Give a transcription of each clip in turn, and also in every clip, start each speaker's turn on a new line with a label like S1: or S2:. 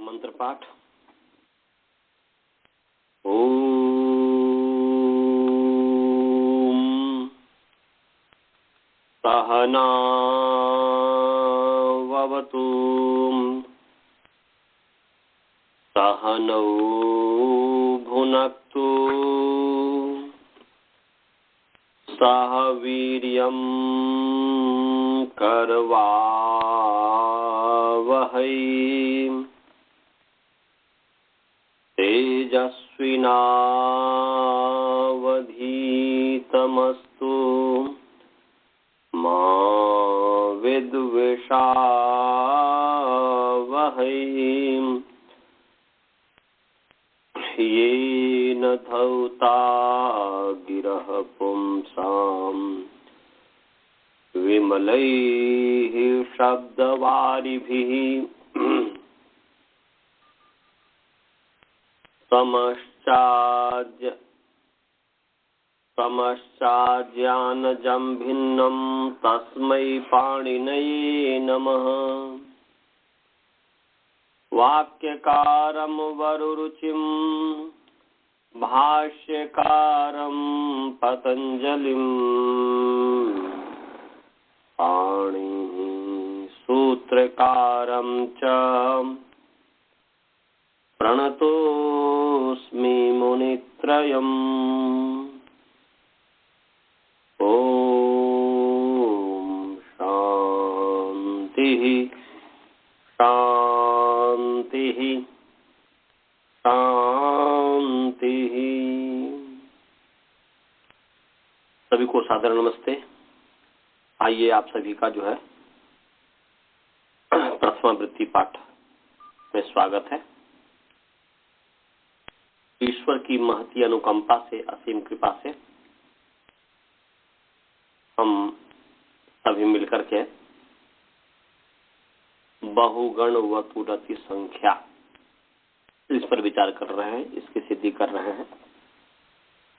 S1: मंत्र पाठ। ओम सहनावतु सहनौ भुनक्तु सह वीर्यं करवावहै तेजस्विनावधीतमस्तु मा विद्विषावहै। येन धौता गिरः पुंसाम् विमलैः शब्दवारिभिः समश्चाज्ञानजं भिन्नं तस्मै पाणिनये नमः। वाक्यकारं वरुरुचिं भाष्यकारं पतञ्जलिं पाणिः सूत्रकारं च प्रणतोऽस्मि मुनित्रयम्। ॐ शान्तिः शान्तिः शान्तिः। सभी को सादर नमस्ते। आइए आप सभी का जो है प्रथमा वृत्ति पाठ में स्वागत है। ईश्वर की महती अनुकंपा से, असीम कृपा से हम सभी मिलकर के बहुगण वतुरति संख्या इस पर विचार कर रहे हैं, इसकी सिद्धि कर रहे हैं।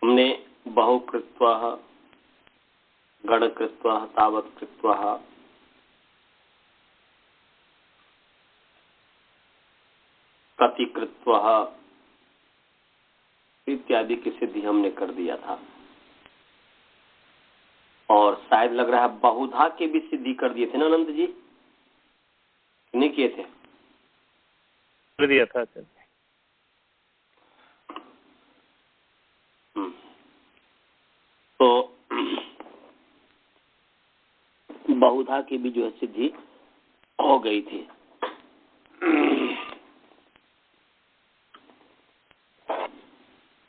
S1: हमने बहुकृत्वः, गणकृत्वः, तावत्कृत्वः, कतिकृत्वः इत्यादि की सिद्धि हमने कर दिया था। और शायद लग रहा है बहुधा के भी सिद्धि कर दिए थे ना अनंत जी? नहीं किए थे?
S2: कर दिया था सर।
S1: तो बहुधा की भी जो है सिद्धि हो गई थी।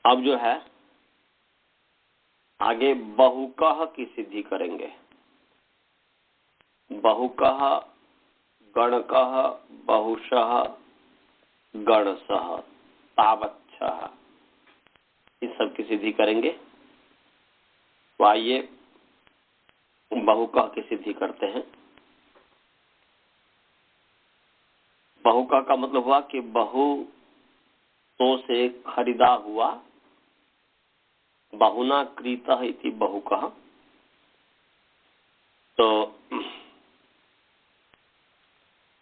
S1: अब जो है आगे बहुकह की सिद्धि करेंगे। बहुकह, गणकः, बहुशः, गणशः, तावच्छः, इस सब की सिद्धि करेंगे। तो आइए बहुकह की सिद्धि करते हैं। बहुकह का मतलब हुआ कि बहु तो से खरीदा हुआ, बहुना क्रीतः इति बहुकः। तो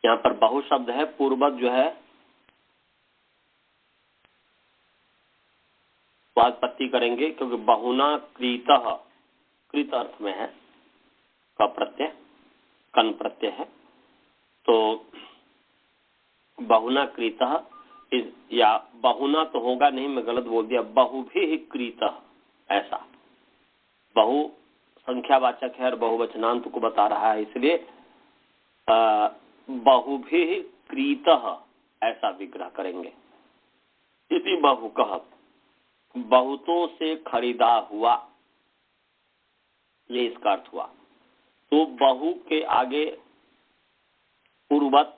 S1: यहाँ पर बहु शब्द है, पूर्वज जो है वाचपत्ति करेंगे, क्योंकि बहुना क्रीतः, कृत अर्थ में है, का प्रत्यय कन प्रत्यय है। तो बहुना क्रीतः या बहुना तो होगा नहीं, मैं गलत बोल दिया, बहुभिः क्रीतः, ऐसा। बहु संख्यावाचक है और बहुवचनांत को बता रहा है, इसलिए बहुभिः क्रीतः ऐसा विग्रह करेंगे। इति बहुकः, बहुतों से खरीदा हुआ, ये इसका अर्थ हुआ। तो बहु के आगे पूर्ववत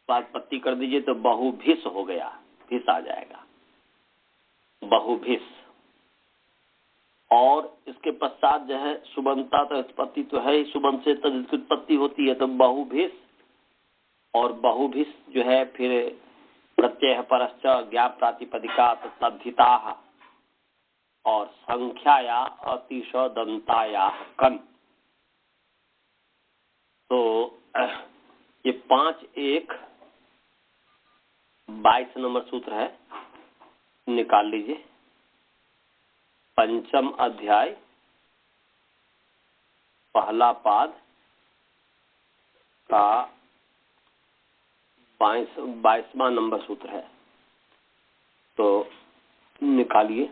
S1: वाचपत्ति कर दीजिए तो बहुभिस हो गया, भिस आ जाएगा, बहुभिस। और इसके पश्चात जो है सुबंता तो उत्पत्ति तो है ही, सुबंत से तद उत्पत्ति होती है, तो बहुभिस। और बहुभिस जो है फिर प्रत्यय परश्च ज्ञाप प्रातिपदिका तद्धिता और संख्याया अतिश दंताया कन। तो ये 5 1 22 नंबर सूत्र है, निकाल लीजिए। पंचम अध्याय पहला पाद का 22वां नंबर सूत्र है, तो निकालिए।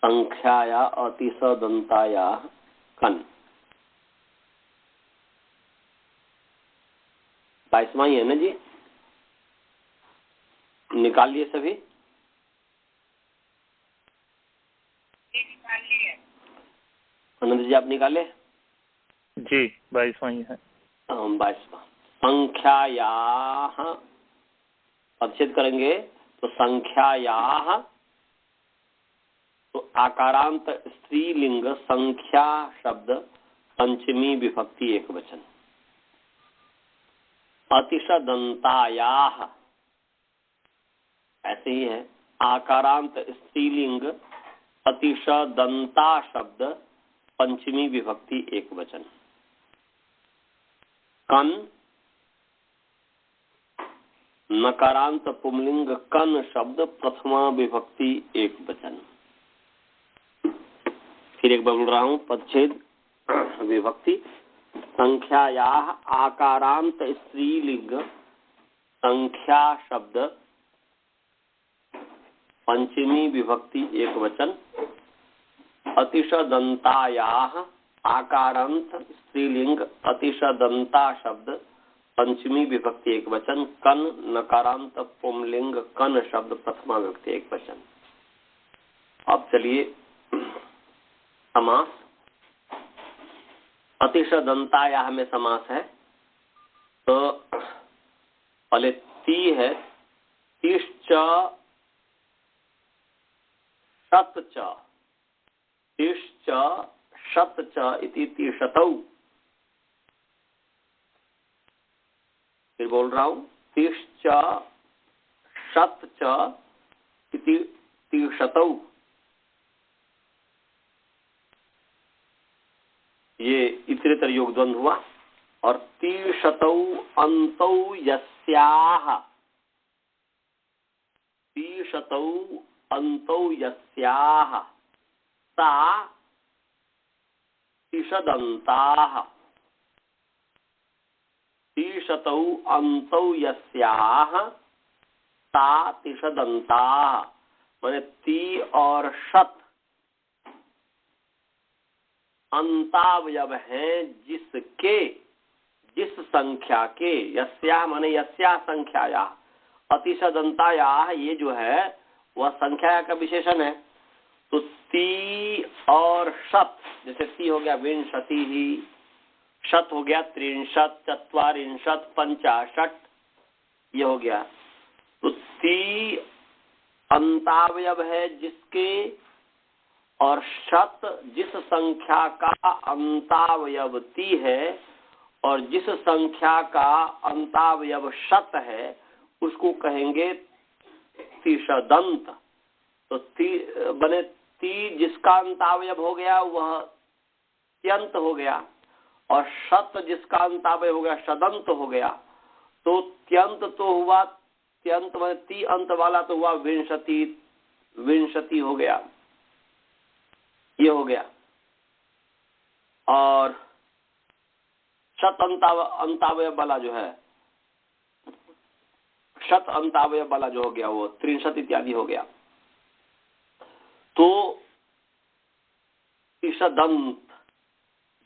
S1: संख्याया अतिशदंताया कन। 22वां ही है ना जी, निकालिए सभी। आनंद जी आप निकाले?
S2: जी 22वां ही है।
S1: 22वां। संख्याया परिच्छेद करेंगे तो संख्याया, तो आकारांत स्त्रीलिंग संख्या शब्द पंचमी विभक्ति एक वचन। अतिशदंताया ऐसे ही है, आकारांत स्त्रीलिंग अतिशदंता शब्द पंचमी विभक्ति एक वचन। कन नकारांत पुंलिंग कन शब्द प्रथमा विभक्ति एक वचन। फिर एक बार बोल रहा हूं, पदच्छेद विभक्ति। संख्याया आकारांत स्त्रीलिंग संख्या शब्द पंचमी विभक्ति एक वचन। अतिशदंताया आकारांत स्त्रीलिंग अतिशदंता शब्द पंचमी विभक्ति एक वचन। कन नकारांत पुंलिंग कन शब्द प्रथमा विभक्ति एक वचन। अब चलिए समास। अतिशदंताया में समास है, तो पहले ती है, तिश्च शतच, तिश्च शतच इति तिशतौ। फिर बोल रहा हूं, तिश्च शतच इति तिशतौ। ये इतरेतर योग द्वंद्व हुआ। और तिशतौ अंतौ यस्याः, तिशतौ अंतौ यस्याः सा तिशदन्ताः। तिशतौ अंतौ यस्याः सा तिशदन्ताः, माने ती और शत अंतावयव हैं जिसके, जिस संख्या के। यस्या माने यस्या संख्याया, अतिशदंताया ये जो है वह संख्या का विशेषण है। तो ती और शत, जैसे ती हो गया विंशति ही, शत हो गया त्रिंशत चत्वारिंशत पंचाशत, ये हो गया। तो ती अंतावयव है जिसके, और शत जिस संख्या का अंतावयव ती है, और जिस संख्या का अंतावयव शत है उसको कहेंगे तिशदंत। तो ती बने ती जिसका अंतावयव हो गया वह त्यंत हो गया, और शत जिसका अंतावयव हो गया शदंत हो गया। तो त्यंत तो हुआ, त्यंत में ती अंत वाला तो हुआ विंशति, विंशति हो गया, ये हो गया। और शत अंतावयव वाला जो है, शत अंतावयव वाला जो हो गया वो त्रिंशत इत्यादि हो गया। तो तिशदंत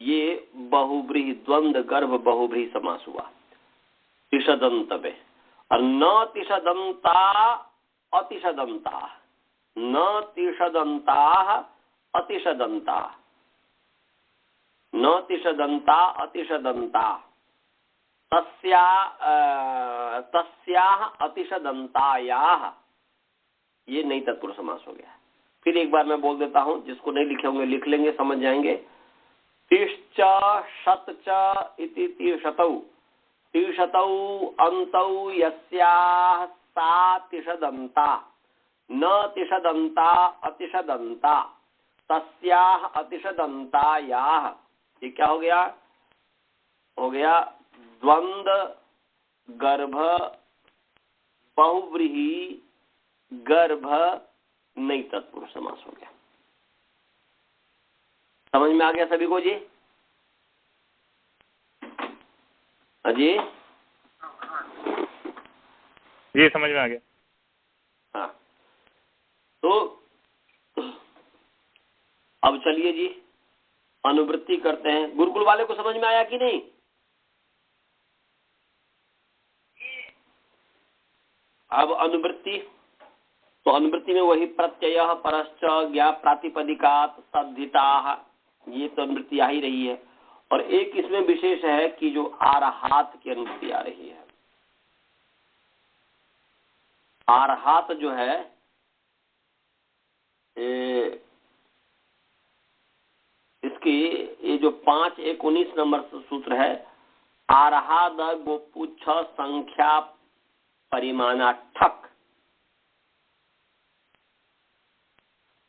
S1: ये बहुब्रीहि द्वंद्व गर्भ बहुब्रीहि समास हुआ तिशदंत में। और न तिशदंता अतिशदंता, न तिशदंता अतिशदंता, न तिशदंता अतिशदंता, तस्याः अतिशदंतायाः, ये नई तत्पुरुष समास हो गया। फिर एक बार मैं बोल देता हूं, जिसको नहीं लिखे होंगे लिख लेंगे, समझ जाएंगे। तिश्च शतच इति तिशतौ, तिशतौ अंतौ यस्याः सा तिशदंता, न तिशदंता अतिशदंता, तस्याः अतिशदंतायाः। ये क्या हो गया? हो गया द्वंद्व गर्भ बहुव्रीहि गर्भ नहीं तत्पुरुष समास हो गया। समझ में आ गया सभी को जी? अजी
S2: जी समझ में आ गया।
S1: हाँ, तो अब चलिए जी अनुवृत्ति करते हैं। गुरुकुल वाले को समझ में आया कि नहीं? अब अनुवृत्ति, तो अनुवृत्ति में वही प्रत्यय परश्च ज्ञा प्रातिपदिकात तद्धिता, ये तो अनुवृत्ति आ ही रही है। और एक इसमें विशेष है कि जो आरहात की अनुवृत्ति आ रही है। आरहात जो है इसकी ये जो 5-1-19 नंबर सूत्र है, आरहाद गोपुच्छ संख्या परिमाणाठक,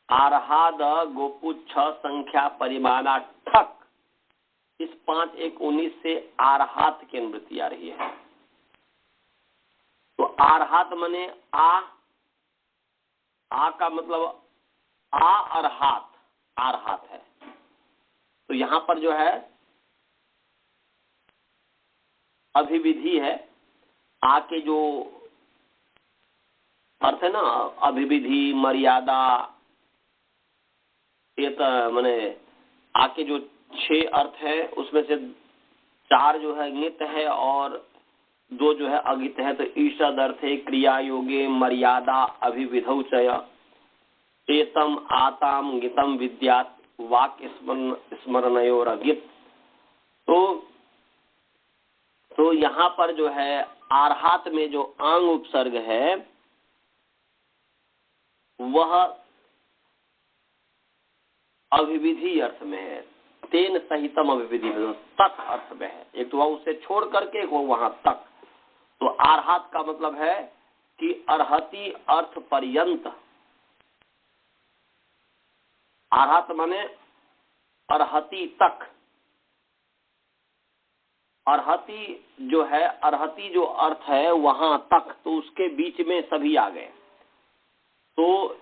S1: आरहाद गोपुच्छ संख्या परिमाणाठक, इस 5-1-19 से आरहात की अनुवृत्ति आ रही है। तो आरहात माने आ का मतलब आ और हाथ, आरहात है। तो यहां पर जो है अभिविधि है, आ के जो अर्थ है ना, अभिविधि मर्यादा, ये तो माने आके जो 6 अर्थ है उसमें से 4 जो है नित है और 2 जो है अगित है। तो ईषद अर्थे क्रिया योगे मर्यादा अभिविधौ चय चेतम आताम गितम विद्यात वाक्य स्मरणयोर अगित। तो यहाँ पर जो है आरहात में जो आंग उपसर्ग है वह अभिविधि अर्थ में है, तेन सहितम अभिविधि में, तक अर्थ में है। एक तो वह उससे छोड़ करके वो वहां तक। तो आरहात का मतलब है कि अर्हति अर्थ पर्यंत। आरहात माने अर्हति तक। अर्हति जो है, अर्हति जो अर्थ है वहां तक, तो उसके बीच में सभी आ गए। तो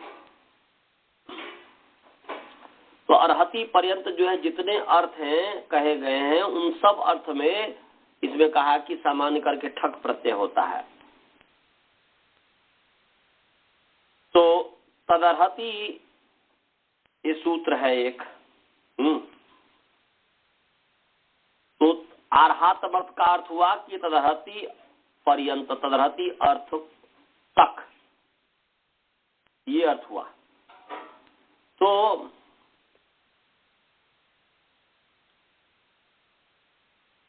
S1: अर्हति पर्यंत जो है जितने अर्थ हैं कहे गए हैं उन सब अर्थ में इसमें कहा कि सामान्य करके ठक प्रत्यय होता है। तो तदर्हति ये सूत्र है एक। तो आरहात अर्थ का अर्थ हुआ कि तदर्हति पर्यंत, तदर्हति अर्थ तक, ये अर्थ हुआ। तो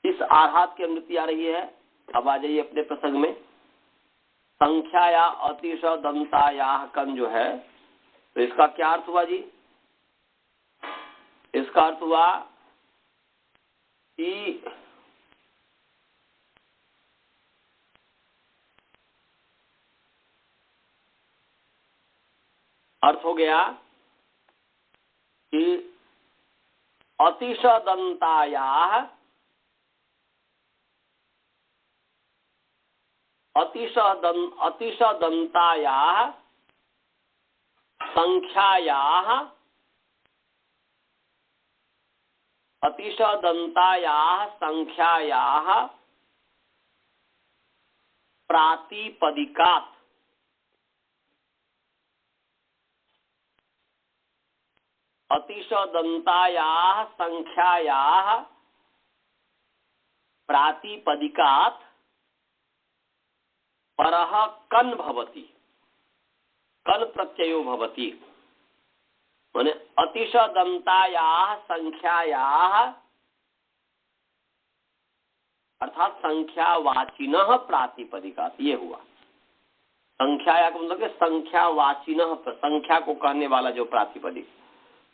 S1: इस आरहात की अनुवृत्ति आ रही है। अब आ जाइए अपने प्रसंग में। संख्या या अतिश दंता या कन जो है, तो इसका क्या अर्थ हुआ जी? इसका अर्थ हुआ कि अर्थ हो गया कि अतिश दंताया अतिश दंताया संख्याया अतिश दंताया संख्याया प्रातिपदिकात अतिश दंताया संख्याया प्रातिपदिकात परः कन भवति, कन प्रत्ययो भवति। माने अतिश दंताया संख्याया अर्थात संख्यावाचिनः प्रातिपदिकात, ये हुआ। संख्याया का मतलब संख्यावाचिनः, संख्या को कहने वाला जो प्रातिपदिक।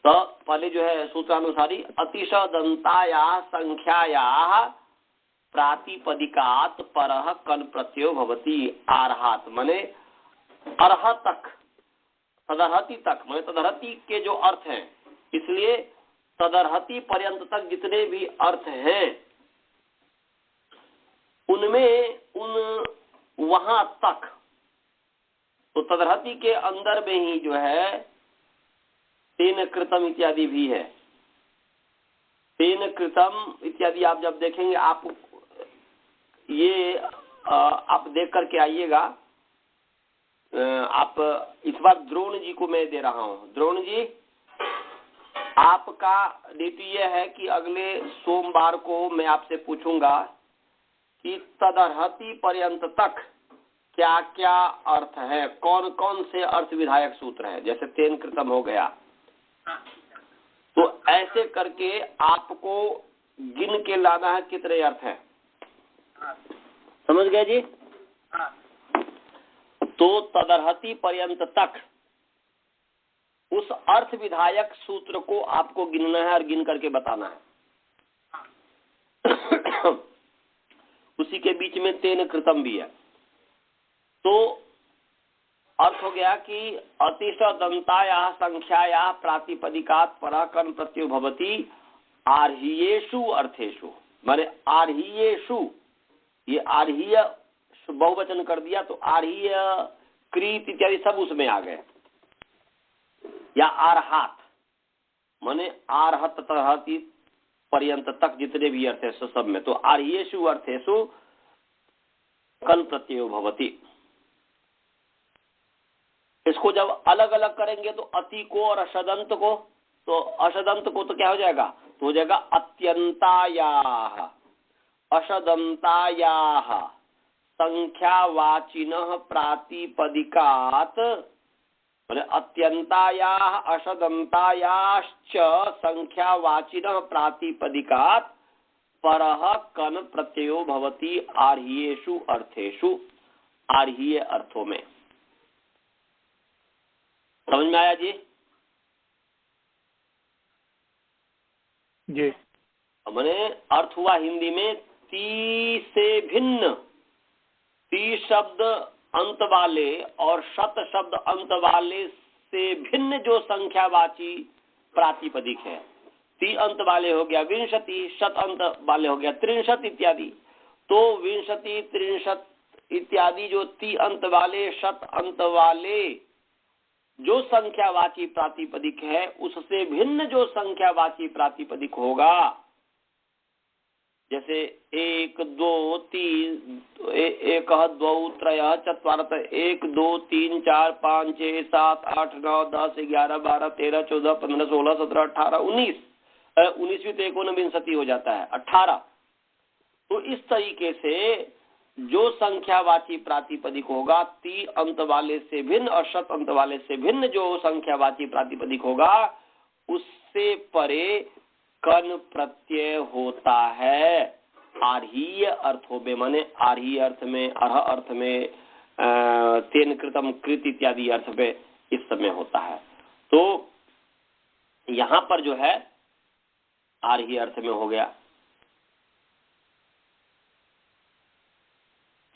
S1: तो पहले जो है सूत्रानुसारी अतिश दंताया संख्याया प्रातिपदिकात परः कन प्रत्ययो भवति आरहात, माने अर्ह तक, तदर्हति तक, माने तदर्हति के जो अर्थ हैं, इसलिए तदर्हति पर्यंत तक जितने भी अर्थ हैं उनमें वहां तक, तो तदर्हति के अंदर में ही जो है तेन कृतम इत्यादि भी है। तेन कृतम इत्यादि आप जब देखेंगे, आप ये आप देख करके आइएगा। आप इस बार द्रोण जी को मैं दे रहा हूं। द्रोण जी, आपका ड्यूटी यह है कि अगले सोमवार को मैं आपसे पूछूंगा कि तदर्हति पर्यंत तक क्या क्या अर्थ है, कौन कौन से अर्थ विधायक सूत्र है। जैसे तेन कृतम हो गया, तो ऐसे करके आपको गिन के लाना है कितने अर्थ है। समझ गए जी? तो तदर्हति पर्यंत तक उस अर्थ विधायक सूत्र को आपको गिनना है और गिन करके बताना है। उसी के बीच में तेन कृतम भी है। तो अर्थ हो गया कि अतिश दंताया संख्याया प्रातिपदिकात पराकर्म प्रत्ययो भवति आर्हियेषु अर्थेषु। माने आर्हियेषु, ये आर्हिय बहुवचन कर दिया तो आर्हिय कृत इत्यादि सब उसमें आ गए। या आरहात माने आरहत तरहति पर्यंत तक जितने भी अर्थ है सब में। तो आर्हियेषु अर्थेषु कन प्रत्ययो भवति। इसको जब अलग अलग करेंगे तो अति को और अशदंत को, तो अशदंत को तो क्या हो जाएगा, तो हो जाएगा अत्यंतायाः अशदंतायाः संख्यावाचिनः प्रातिपदिकात्, माने अत्यंतायाः अशदंतायाश्च संख्यावाचिनः प्रातिपदिकात् परः कन प्रत्ययो भवति आर्हियेषु अर्थेषु, आर्हिय अर्थों में। समझ में आया जी?
S2: जी।
S1: मैंने अर्थ हुआ हिंदी में ती से भिन्न, ती शब्द अंत वाले और शत शब्द अंत वाले से भिन्न जो संख्यावाची प्रातिपदिक है। ती अंत वाले हो गया विंशति, शत अंत वाले हो गया त्रिंशत इत्यादि। तो विंशति त्रिंशत इत्यादि जो ती अंत वाले शत अंत वाले जो संख्यावाची प्रातिपदिक है, उससे भिन्न जो संख्यावाची प्रातिपदिक होगा, जैसे एक दो तीन, एक दो त्रय चत्वारः, एक दो तीन चार पाँच छः सात आठ नौ 10 11 12 13 14 15 16 17 18 19, 19 भी तो एकोनविंशति हो जाता है 18। तो इस तरीके से जो संख्यावाची प्रातिपदिक होगा, ती अंत वाले से भिन्न और शत अंत वाले से भिन्न जो संख्यावाची प्रातिपदिक होगा, उससे परे कन प्रत्यय होता है आर्हिय अर्थों में। माने आर्हिय अर्थ में, अर्ह अर्थ में, तेन कृतम कृत इत्यादि अर्थ में इस समय होता है। तो यहां पर जो है आर्हिय अर्थ में हो गया।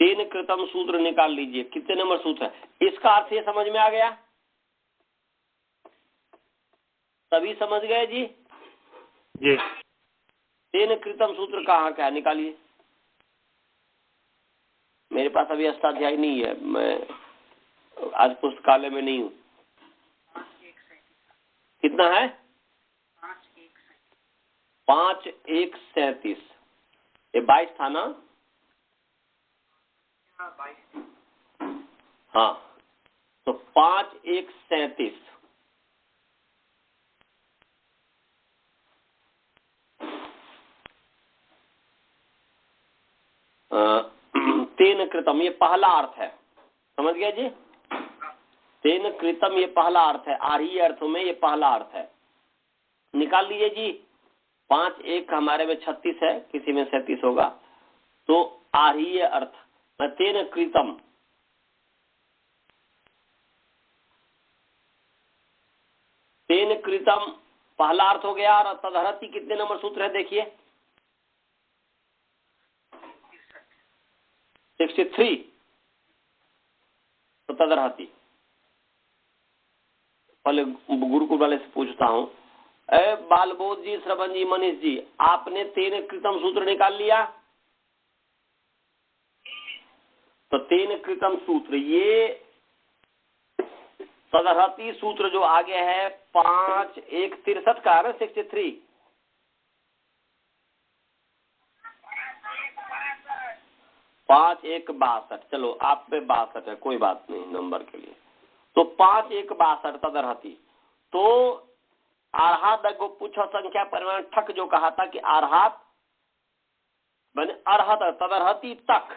S1: तेन कृतम सूत्र निकाल लीजिए, कितने नंबर सूत्र है। इसका अर्थ ये समझ में आ गया? सभी समझ गए जी?
S2: जी।
S1: तेन कृतम सूत्र कहाँ का है, निकालिए। मेरे पास अभी अष्टाध्यायी नहीं है, मैं आज पुस्तकालय में नहीं हूँ। कितना है? 5-1-37। ये 22 था ना? हाँ, तो 5-1-37। तेन कृतम ये पहला अर्थ है, समझ गया जी? तेन कृतम ये पहला अर्थ है, आर्हिय अर्थों में ये पहला अर्थ है। निकाल लीजिए जी। 5-1 हमारे में 36 है, किसी में 37 होगा। तो आर्हिय अर्थ तेन कृतम, तेन कृतम पहला अर्थ हो गया। और तदर्हति कितने नंबर सूत्र है देखिए? 63। तो तदर्हति पहले गुरुकुल वाले से पूछता हूं। बालबोध जी, श्रवण जी, मनीष जी, आपने तेन कृतम सूत्र निकाल लिया? तो तेन कृतम सूत्र, ये तदर्हति सूत्र जो आगे है 5:163 का है ना, 63, 5:162, चलो आप पे 62 है, कोई बात नहीं नंबर के लिए। तो 5:162 तदर्हति। तो आर्हात पूछो संख्या परिमाण ठक जो कहा था कि आर्हात मैंने अर्हत तदर्हति तक,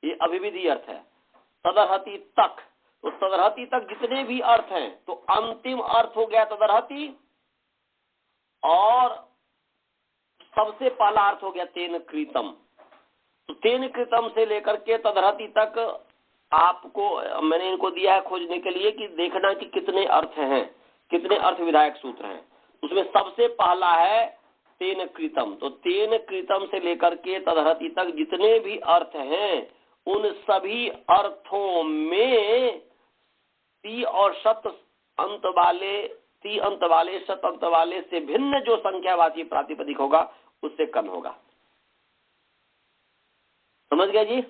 S1: ये अभिविधि अर्थ है, तदर्हति तक। तो तदर्हति तक जितने भी अर्थ हैं, तो अंतिम अर्थ हो गया तदर्हति, और सबसे पहला अर्थ हो गया तेन कृतम। तो तेन कृतम से लेकर के तदर्हति तक आपको मैंने इनको दिया है खोजने के लिए कि देखना कि कितने अर्थ हैं, कितने अर्थ विधायक सूत्र हैं। उसमें सबसे पहला है तेन कृतम। तो तेन कृतम से लेकर के तदर्हति तक जितने भी अर्थ हैं, उन सभी अर्थों में ती और शत अंत वाले शत अंत वाले से भिन्न जो संख्यावाची प्रातिपदिक होगा उससे कम होगा। समझ गए जी?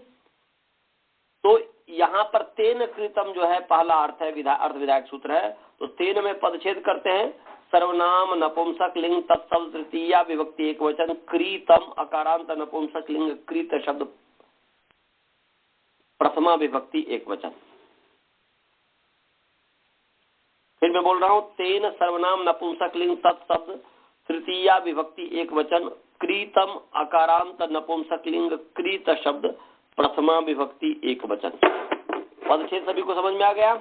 S1: तो यहाँ पर तेन कृतम जो है पहला अर्थ है, अर्थ विधायक सूत्र है। तो तेन में पदच्छेद करते हैं, सर्वनाम नपुंसक लिंग तत्शब्द तृतीया विभक्ति एक वचन, क्रीतम अकारांत नपुंसक लिंग क्रीत शब्द प्रथमा विभक्ति एक वचन। फिर मैं बोल रहा हूं, तेन सर्वनाम नपुंसक लिंग तत्शब्द तृतीया विभक्ति एक वचन, क्रीतम अकारांत नपुंसक लिंग क्रीत शब्द प्रथमा विभक्ति एक वचन। पदच्छेद सभी को समझ में आ गया?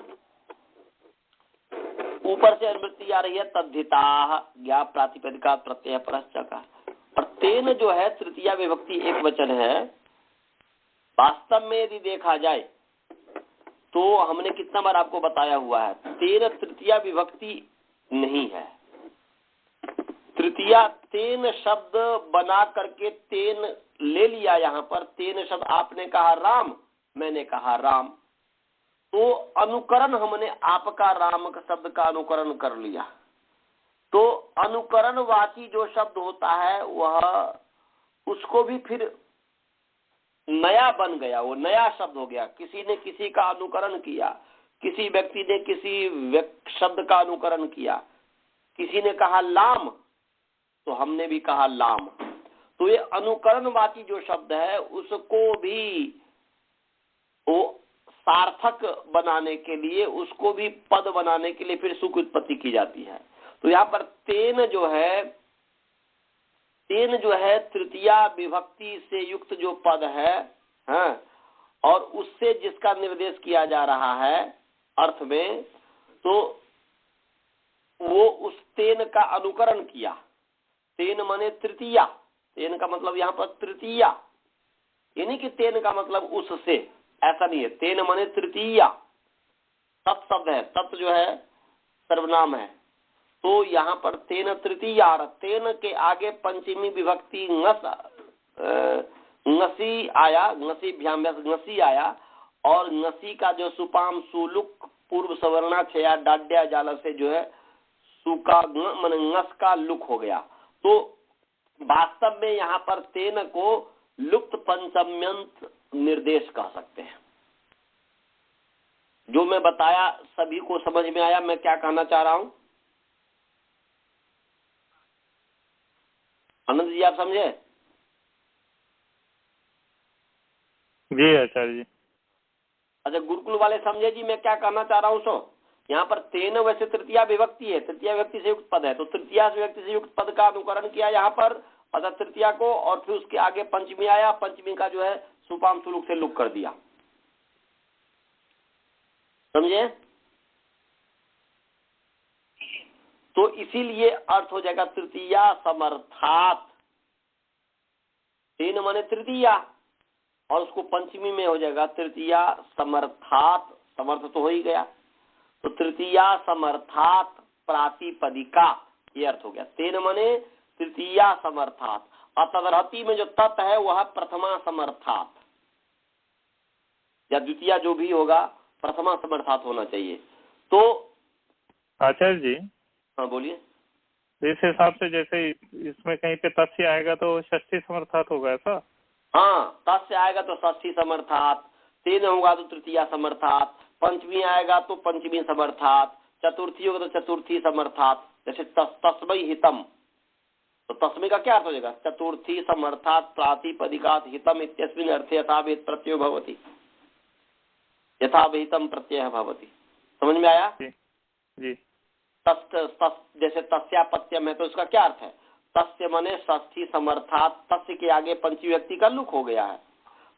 S1: ऊपर से अनुवृत्ति आ रही है तद्धिता ज्ञा प्रातिपदिका प्रत्यय परश्च का। और तेन जो है तृतीया विभक्ति एक वचन है। वास्तव में यदि देखा जाए तो हमने कितना बार आपको बताया हुआ है, तेन तृतीया विभक्ति नहीं है। तृतीया तेन शब्द बना करके तेन ले लिया। यहाँ पर तेन शब्द आपने कहा राम, मैंने कहा राम, तो अनुकरण हमने आपका राम का शब्द का अनुकरण कर लिया। तो अनुकरणवाची जो शब्द होता है वह उसको भी फिर नया बन गया, वो नया शब्द हो गया। किसी ने किसी का अनुकरण किया, किसी व्यक्ति ने किसी शब्द का अनुकरण किया। किसी ने कहा लाम तो हमने भी कहा लाम। तो ये अनुकरणवाची जो शब्द है उसको भी वो सार्थक बनाने के लिए, उसको भी पद बनाने के लिए फिर सुख उत्पत्ति की जाती है। तो यहाँ पर तेन जो है तृतीया विभक्ति से युक्त जो पद है, हाँ, और उससे जिसका निर्देश किया जा रहा है अर्थ में, तो वो उस तेन का अनुकरण किया। तेन माने तृतीया, तेन का मतलब यहाँ पर तृतीया, यानी कि तेन का मतलब उससे, ऐसा नहीं है। तेन माने तृतीया, तत् शब्द है, तत् जो है सर्वनाम है। तो यहाँ पर तेन तृतीया, तेन के आगे पंचमी विभक्ति ngसी आया, ngसीभ्याम ngसी आया, और ngसी का जो सुपाम सुलुक पूर्व सवर्णा छया डाड्या जाल से जो है सुका मन ngस का लुक हो गया। तो वास्तव में यहाँ पर तेन को लुप्त पंचम्यंत निर्देश कह सकते हैं। जो मैं बताया सभी को समझ में आया मैं क्या कहना चाह रहा हूं? आनंद जी आप समझे?
S2: जी आचार्य जी।
S1: अच्छा, गुरुकुल वाले समझे जी मैं क्या कहना चाह रहा हूं? सो यहाँ पर तेन वैसे तृतीया विभक्ति है, तृतीया विभक्ति से युक्त पद है, तो तृतीया विभक्ति से युक्त पद का अनुकरण किया यहाँ पर, अर्थात तृतीया को, और फिर उसके आगे पंचमी आया, पंचमी का जो है सुपाम सुलुक से लुक कर दिया। समझे? तो इसीलिए अर्थ हो जाएगा तृतीया समर्थात। तेन माने तृतीया, और उसको पंचमी में हो जाएगा तृतीया समर्थात, समर्थ तो हो ही गया। तो तृतीया समर्थात प्रातिपदिका, ये अर्थ हो गया। तेन माने तृतीया समर्थात, और तदर्हति में जो तत् है वह प्रथमा समर्थात या द्वितीया जो भी होगा प्रथमा समर्थात होना चाहिए। तो
S2: आचार्य जी,
S1: हाँ बोलिए।
S2: इस हिसाब से जैसे इसमें कहीं पे तस्य आएगा तो षष्ठी समर्थात होगा ऐसा?
S1: हाँ, तस्य आएगा तो षष्ठी समर्थात, तेन होगा तो तृतीया समर्थात, पंचमी आएगा तो पंचमी समर्थात, चतुर्थी होगा तो चतुर्थी समर्थात। जैसे तस्मै हितम, तो तस्मै का क्या अर्थ हो जाएगा? चतुर्थी समर्थात प्रातिपदिकात हितम इत्यस्मिन् अर्थे यथाविहित प्रत्ययो भवति, यथाविहितम प्रत्यय भवति। समझ में आया?
S2: जी।
S1: जैसे तस्यापत्यम है तो उसका क्या अर्थ है? तस्य मने षष्ठी समर्थात, तस्य के आगे पंचमी व्यक्ति का लुक हो गया है,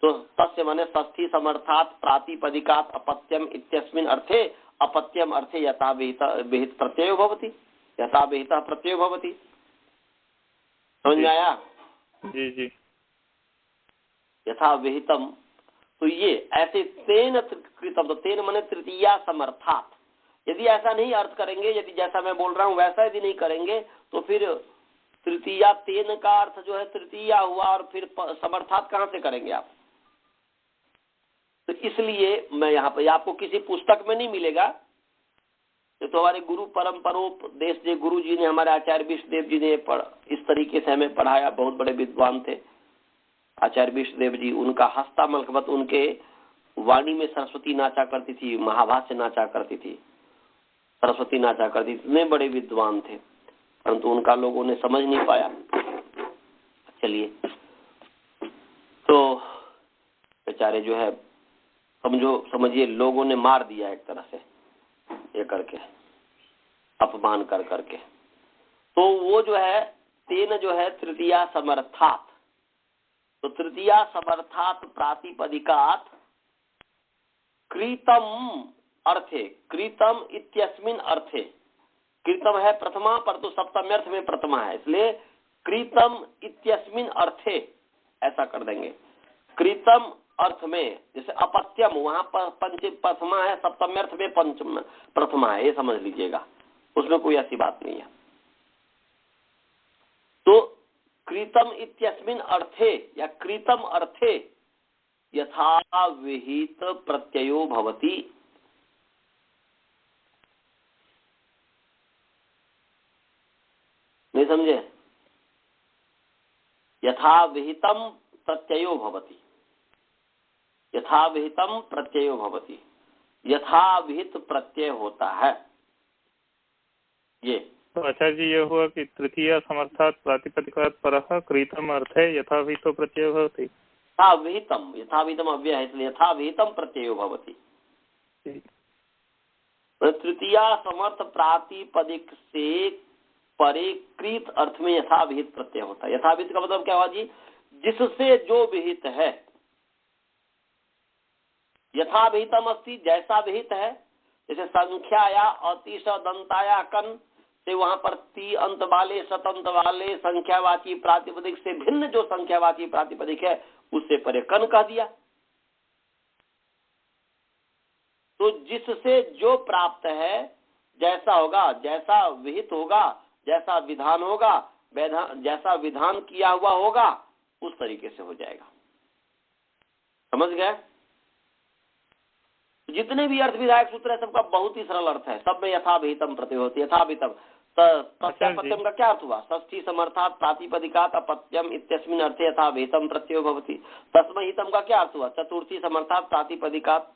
S1: तो तस्य मने षष्ठी समर्थात प्रातिपदिकात अपत्यम इत्यस्मिन् अर्थे अपत्यम अर्थे यथाविहित प्रत्ययो भवति, यथाविहित प्रत्ययो भवति। समझ में आया?
S2: जी जी।
S1: यथाविहितम, तो ये ऐसे तेन कृतम, तो तेन मने तृतीया समर्थात। यदि ऐसा नहीं अर्थ करेंगे, यदि जैसा मैं बोल रहा हूं वैसा यदि नहीं करेंगे तो फिर तृतीया तेन का अर्थ जो है तृतीया हुआ, और फिर समर्थात कहां से करेंगे आप? तो इसलिए मैं यहाँ पे, आपको किसी पुस्तक में नहीं मिलेगा, तो हमारे गुरु परमपरोपदेश जी गुरु जी ने, हमारे आचार्य विष्णुदेव जी ने इस तरीके से हमें पढ़ाया। बहुत बड़े विद्वान थे आचार्य विष्णुदेव जी। उनका हस्ता मलकबत, उनके वाणी में सरस्वती नाचा करती थी, महाभाष्य नाचा करती थी, सरस्वती नाचा करती थी। इतने बड़े विद्वान थे, परंतु उनका लोगों ने समझ नहीं पाया। चलिए, तो बेचारे जो है समझिए लोगों ने मार दिया एक तरह से ये करके, अपमान कर करके। तो वो जो है तेन जो है तृतीया समर्थात, तो तृतीया समर्थात प्रातिपदिकात कृतम अर्थे, कृतम इत्यस्मिन् अर्थे, कृतम है प्रथमा परंतु सप्तम्यर्थ में प्रथमा है, इसलिए कृतम इत्यस्मिन् अर्थे ऐसा कर देंगे। कृतम अर्थ में, जैसे अपत्यम वहां पर पंच प्रथमा है, सप्तम्यर्थ में पंचम प्रथमा है, ये समझ लीजिएगा, उसमें कोई ऐसी बात नहीं है। तो कृतम इत्यस्मिन् अर्थे या कृतम अर्थे यथा विहित प्रत्ययो भवति। नहीं समझे? यथा विहितम प्रत्ययो भवति, यथा विहितम प्रत्ययो भवति, यथा विहित प्रत्यय होता है ये।
S2: तो आचार्य जी, ये हुआ कि तृतीया समर्थात प्रातिपदिकात परः कृतम अर्थे यथाविहितो प्रत्ययो भवति।
S1: यथाविहितम, यथाविहितम अव्यय है, इसलिए यथाविहितम प्रत्ययो भवति। तृतीया समर्थ प्रातिपदिक से परे कृत अर्थ में यथाविहित प्रत्यय होता है। यथाविहित का मतलब क्या हुआ जी? जिससे जो विहित है। यथाविहितम अस्ति, जैसा विहित है, जैसे संख्याया अतिश दंताया कन से वहां पर ती अंत वाले सत अंत वाले संख्यावाची प्रातिपदिक से भिन्न जो संख्यावाची प्रातिपदिक है उससे परे कन कह दिया। तो जिससे जो प्राप्त है, जैसा होगा, जैसा विहित होगा, जैसा विधान होगा, जैसा विधान किया हुआ होगा, उस तरीके से हो जाएगा। समझ गए? जितने भी अर्थ विधायक सूत्र है सबका बहुत ही सरल अर्थ है, सब में यथाविहितम प्रत्यय होती है। यथाविहितम तस्यापत्यम का क्या अर्थ हुआ? षष्ठी समर्थात प्रातिपदिकात अपत्यम इत्यस्मिन् अर्थे यथाविहितम प्रत्ययो भवति। तस्मै हितम का क्या अर्थ हुआ? चतुर्थी समर्थात प्रातिपदिकात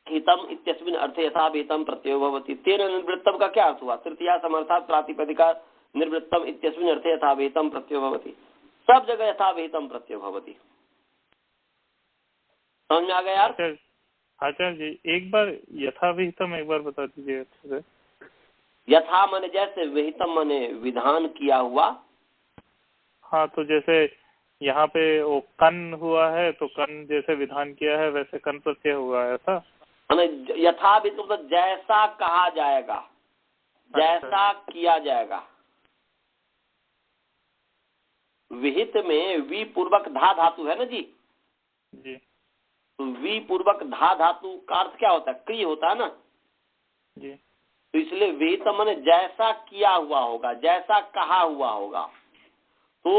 S1: हितम इत्यस्मिन् अर्थे यथाविहितम प्रत्ययो भवति। तेन निर्वृत्तम का क्या अर्थ हुआ? तृतीया समर्थात प्रातिपदिकात निर्वृत्तम इत्यस्मिन् अर्थे यथाविहितम प्रत्ययो भवति। सब जगह यथाविहितम प्रत्ययो भवति। समझ में आ गया यार?
S2: आचार्य जी, एक बार यथाविहितम एक बार बता दीजिए अच्छे से।
S1: यथा माने जैसे, विहितम माने विधान किया हुआ।
S2: हाँ, तो जैसे यहाँ पे वो कन हुआ है, तो कन जैसे विधान किया है वैसे कन प्रत्यय हुआ है, ऐसा?
S1: यथाविहित मतलब जैसा कहा जाएगा, जैसा किया जाएगा। विहित में वी पूर्वक धा धातु है ना जी?
S2: जी।
S1: तो वी पूर्वक धा धातु का अर्थ क्या होता है? क्रिय होता है ना
S2: जी।
S1: तो इसलिए विहित माने जैसा किया हुआ होगा, जैसा कहा हुआ होगा। तो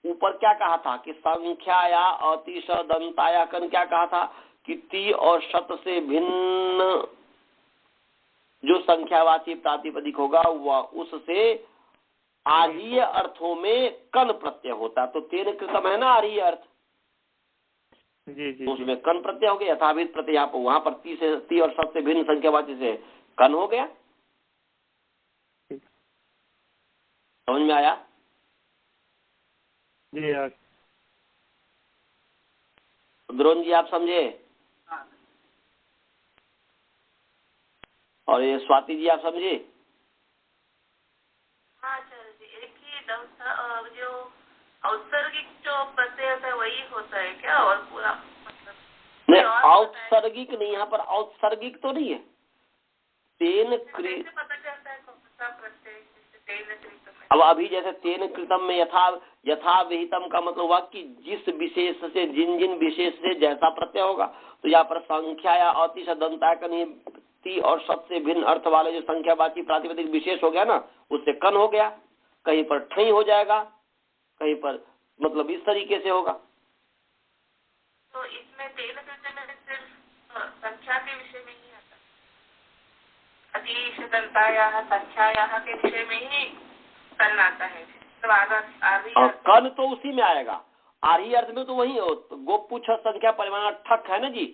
S1: ऊपर क्या कहा था कि संख्याया अतिश दंताया कन क्या कहा था कि ती और शत से भिन्न जो संख्यावाची प्रातिपदिक होगा वह उससे आर्य अर्थों में कन प्रत्यय होता है। तो तेन कृतम है ना आर्य अर्थ?
S2: जी जी
S1: तो उसमें कन प्रत्यय हो गया, यथाभित प्रत्यय यहाँ पर, वहां पर ती और सत से भिन्न संख्यावाची से कन हो गया। समझ में आया?
S2: जी।
S1: द्रोण जी आप समझे? और ये स्वाति जी आप समझे?
S3: हाँ आचार्य जी, एक ही जो औत्सर्गिक जो प्रत्यय होता है वही होता है क्या, और पूरा मतलब
S1: नहीं, औत्सर्गिक नहीं, यहाँ पर औत्सर्गिक तो नहीं है। तेन
S3: कैसे पता चलता है कौन सा प्रत्यय? तेन कृतम में,
S1: अब अभी जैसे तेन कृतम में यथा विहितम का मतलब हुआ कि जिस विशेष से, जिन जिन विशेष से जैसा प्रत्यय होगा। तो यहाँ पर संख्या या अतिशय दंता का नहीं, ती और सत से भिन्न अर्थ वाले जो संख्यावाची प्रातिपदिक विशेष हो गया ना, उससे कन हो गया। कहीं पर ठई हो जाएगा, कहीं पर मतलब इस तरीके से होगा।
S3: तो इसमें तेन कृतम में सिर्फ संख्या के विषय में ही आता है, अतिशय दंतायाः संख्यायाः के विषय में ही कन आता है। तो आदि
S1: कन तो उसी में आएगा, आर्ही अर्थ में तो वही हो। तो गोप पूछ संख्या परिमाण ठक है ना जी।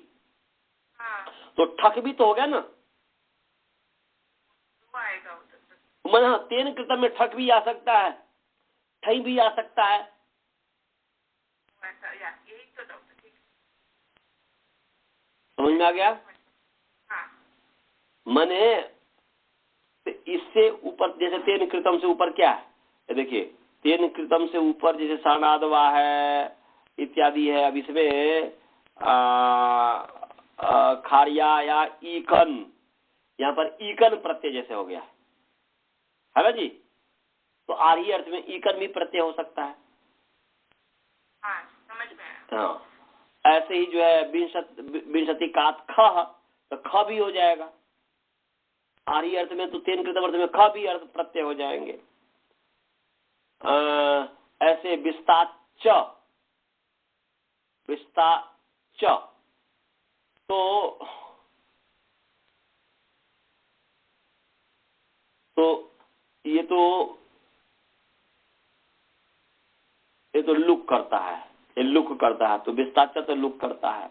S3: हाँ,
S1: तो ठक भी तो हो गया ना,
S3: वो आएगा उधर।
S1: मन तेन कृतम में ठक भी आ सकता है, ठई भी आ सकता है।
S3: ऐसा यही तो डॉक्टर, ठीक
S1: समझ में आ गया?
S3: हाँ।
S1: मने इससे ऊपर, जैसे तेन कृतम से ऊपर क्या है, ये देखिए, तेन कृतम से ऊपर जैसे सानादवा है इत्यादि है। अब इसमें खारिया या ईकन, यहाँ पर ईकन प्रत्यय जैसे हो गया है ना जी। तो आर्ही अर्थ में ईकन भी प्रत्यय हो सकता है।
S3: हाँ, समझ में आया।
S1: हाँ, ऐसे ही जो है विंशति का ख, तो ख भी हो जाएगा आर्ही अर्थ में। तो तेन कृतम अर्थ में ख भी अर्थ प्रत्यय हो जाएंगे। ऐसे विस्ताच, तो ये तो लुक करता है, ये लुक करता है। तो विस्ताचा तो लुक करता है।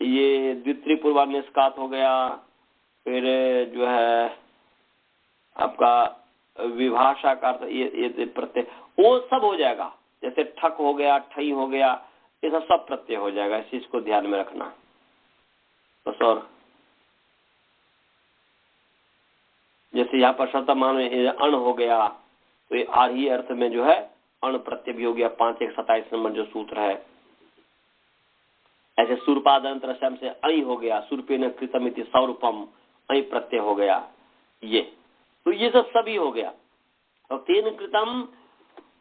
S1: ये द्वितीय पूर्वान्यस्कात हो गया। फिर जो है आपका विभाषा का अर्थ, ये प्रत्यय वो सब हो जाएगा। जैसे ठक हो गया, ठई हो गया, ये सब प्रत्यय हो जाएगा। इस चीज को ध्यान में रखना। बस। और जैसे यहाँ पर शतमान में अण हो गया, तो ये आर्ही अर्थ में जो है अण प्रत्यय भी हो गया। 5-1-27 नंबर जो सूत्र है। ऐसे सूर्पादंत रसम से अई हो गया, सूर्पेन कृतम इति सौरूपम, अई प्रत्यय हो गया। ये तो ये सब सभी हो गया। और तेन कृतम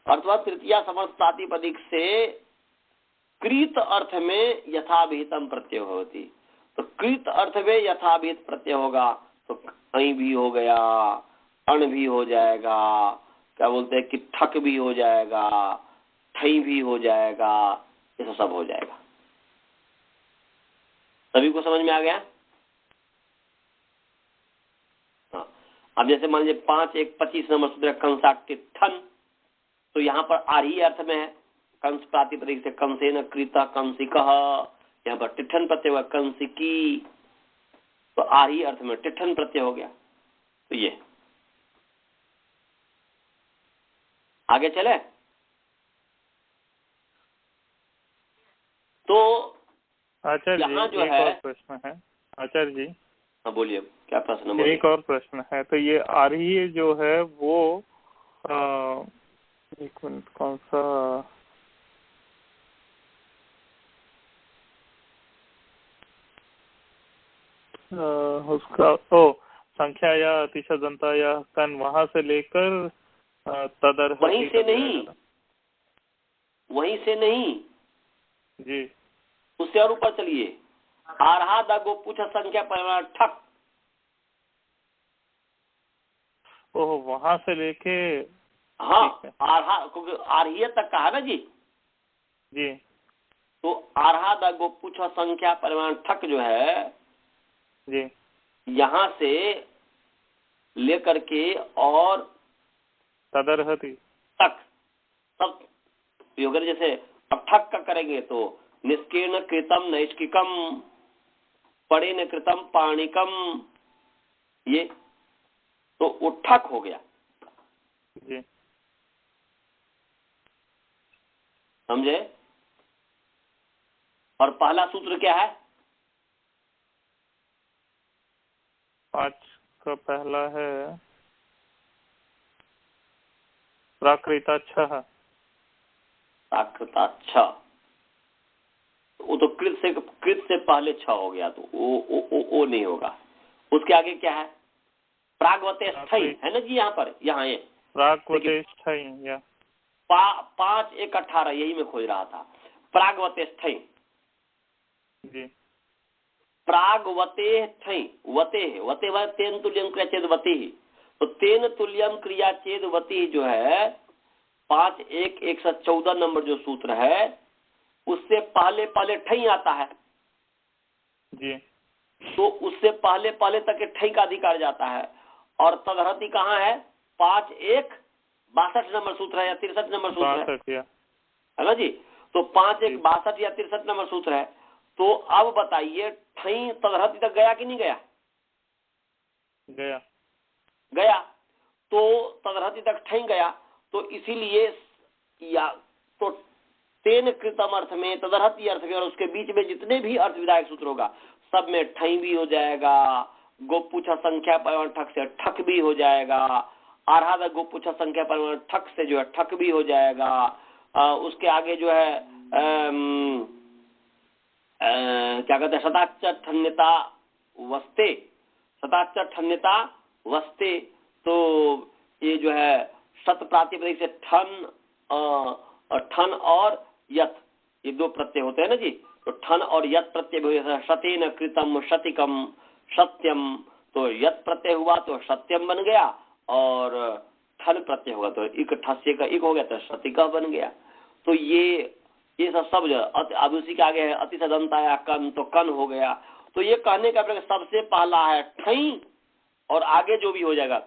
S1: अथवा तृतीया समर्थ प्रातिपदिक से कृत अर्थ में यथाभिहितम प्रत्यय होती। तो कृत अर्थ में यथाभिहित प्रत्यय होगा, तो अई भी हो गया, अण भी हो जाएगा, क्या बोलते हैं कि ठक भी हो जाएगा, ठई भी हो जाएगा, ये सब हो जाएगा। सभी को समझ में आ गया? हाँ। अब जैसे मान लीजिए 5-1-25 नंबर सूत्र कंसाक्ति ठन, तो यहाँ पर आर्ही अर्थ में है। कंस प्रातिपदिक से कंसेन कृता कंसिकः, यहाँ पर टिठन प्रत्यय हुआ कंसिकी, तो आर्ही अर्थ में टिठन प्रत्यय हो गया। तो ये आगे चले तो
S2: आचार्य
S1: यहाँ
S2: जी
S1: जो
S2: एक
S1: है,
S2: और प्रश्न है। आचार्य जी
S1: हाँ बोलिए, क्या प्रश्न? बोलिए।
S2: एक और प्रश्न है। तो ये आर्ही जो है वो एक मिनट, कौन सा उसका संख्या या अतिशय दंता या कन, वहां से लेकर तदर,
S1: वहीं से नहीं, वहीं से नहीं
S2: जी,
S1: उससे और ऊपर चलिए। आरहा दा गो पूछ संख्या परिमाण ठक,
S2: ओह वहां से लेके,
S1: हाँ आरहा, क्योंकि आर्हीय तक कहा ना जी।
S2: जी
S1: तो आरहा दा गो पूछ संख्या परिमाण ठक जो है,
S2: जी,
S1: यहाँ से लेकर के और
S2: तदरहति
S1: तक सब योग। जैसे अब ठक का करेंगे तो निष्कीर्ण कृतम नैष्किकम, पड़ेन कृतम पाणिकम, ये तो उठक हो गया।
S2: जी।
S1: समझे? और पहला सूत्र क्या है?
S2: 5 का पहला है प्राकृताच्छ।
S1: प्राकृताच्छ, वो तो कृत से पहले छ हो गया, तो वो नहीं होगा। उसके आगे क्या है? प्रागवतेष्ठई है ना जी, यहाँ पर, यहाँ ये
S2: प्रागवतेष्ठई या
S1: 5 1 18, यही मैं खोज रहा था। प्रागवतेष्ठई
S2: जी।
S1: प्रागवतेष्ठई, वते वते तेन तुल्यम क्रिया चेद वती, तो तेन तुल्यम क्रिया चेद वती जो है 5 1 114 नंबर जो सूत्र है, उससे पहले पहले ठई आता है
S2: जी।
S1: तो उससे पहले पहले तक ठई का अधिकार जाता है। और तदहति कहाँ है? 5 1 62 नंबर सूत्र है या 63 नंबर सूत्र है ना जी। तो 5 1 62 या 63 नंबर सूत्र है। तो अब बताइए, ठई तदहति तक गया कि नहीं गया? गया। तो तदहति तक ठई गया, तो इसीलिए या तो तेन कृतम अर्थ में, तदहति अर्थ में और उसके बीच में जितने भी अर्थ विधायक सूत्र होगा सब में ठई भी हो जाएगा। गोपुछा संख्या परिमाण ठक से ठक भी हो जाएगा। आराधा गोपुछा संख्या परिमाण ठक से जो है ठक भी हो जाएगा। उसके आगे जो है क्या कहते हैं, शताच्च ठन्यता वस्ते, शताच्च ठन्यता वस्ते, तो ये जो है शत प्रातिपदिक से ठन और यत, ये 2 प्रत्यय होते हैं ना जी। तो ठन और यत प्रत्यय भी हुआ, शतेन कृतम शतिकम सत्यम, तो यत प्रत्यय हुआ तो सत्यम बन गया, और ठन प्रत्यय होगा तो इक ठस्य का इक हो गया तो शतिका बन गया। तो ये सब जो अब उसी के आगे है अति सदंताया कन, तो कन हो गया। तो ये कहने का सबसे पहला है ठई, और आगे जो भी हो जाएगा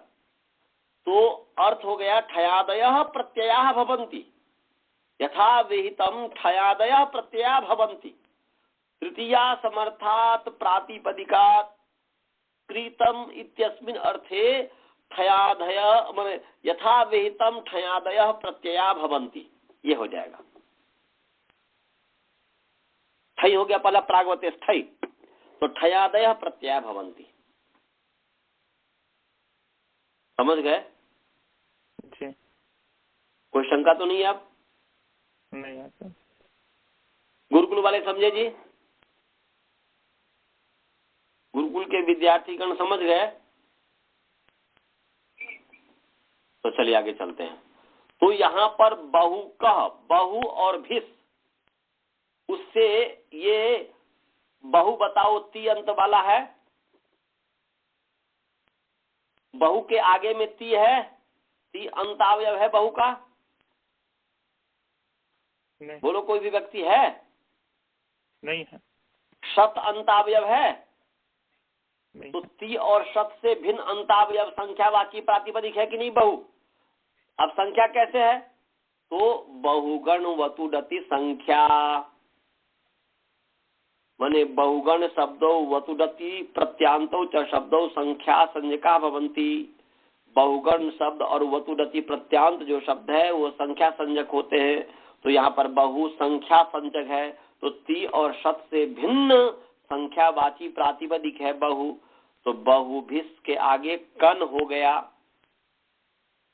S1: तो अर्थ हो गया ठयादयः प्रत्ययाः भवन्ति, यथा विहितम ठयादयः प्रत्यया भवन्ति। तृतीया समर्थात् प्रातिपदिकात् कृतम इत्यस्मिन् अर्थे ठयादय माने यथा विहितम ठयादयः प्रत्यया भवन्ति, ये हो जाएगा। ठई हो गया पहला प्रागवतेष्ठई, तो ठयादयः प्रत्यया भवन्ति। समझ गए? कोई शंका तो नहीं है? आप
S2: नहीं आता।
S1: गुरुकुल वाले समझे जी? गुरुकुल के विद्यार्थीगण समझ गए? तो चलिए आगे चलते हैं। तो यहाँ पर बहु कह, बहु और भिस, उससे ये बहु बताओ ती अंत वाला है, बहु के आगे में ती है, ती अंतावयव है बहु का?
S2: नहीं।
S1: बोलो कोई भी व्यक्ति है?
S2: नहीं है।
S1: शत अंतावयव है?
S2: नहीं।
S1: तो ती और शत से भिन्न अंतावयव संख्यावाची प्रातिपदिक है कि नहीं बहु? अब संख्या कैसे है? तो बहुगण वतुडति संख्या, माने बहुगण शब्दो वतुडति प्रत्यांतो च शब्दो संख्या संज्ञका भवन्ति। बहुगण शब्द और वतुडति प्रत्यांत जो शब्द है वो संख्या संज्ञक होते हैं। तो यहाँ पर बहु संख्या संज्ञक है, तो ती और शत से भिन्न संख्यावाची प्रातिपदिक है बहु। तो बहुभिस के आगे कन हो गया,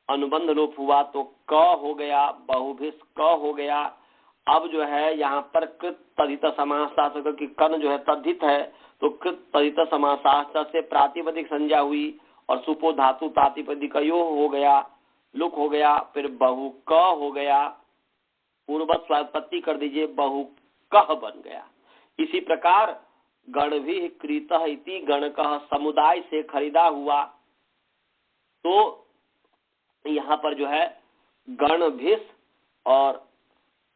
S1: अनुबंध लोप हुआ तो क हो गया, बहुभिस क हो गया। अब जो है यहाँ पर कृत तदित समासार्थ की कन जो है तद्धित है, तो कृत तदित समासार्थ से प्रातिपदिक संज्ञा हुई और सुपो धातु प्रातिपदिक यो हो गया, लुक हो गया, फिर बहु क हो गया, पूर्ववत स्वात्पत्ति कर दीजिए, बहु कह बन गया। इसी प्रकार गणभिः कृतः इति गणकः समुदाय से खरीदा हुआ, तो यहाँ पर जो है गणभिस और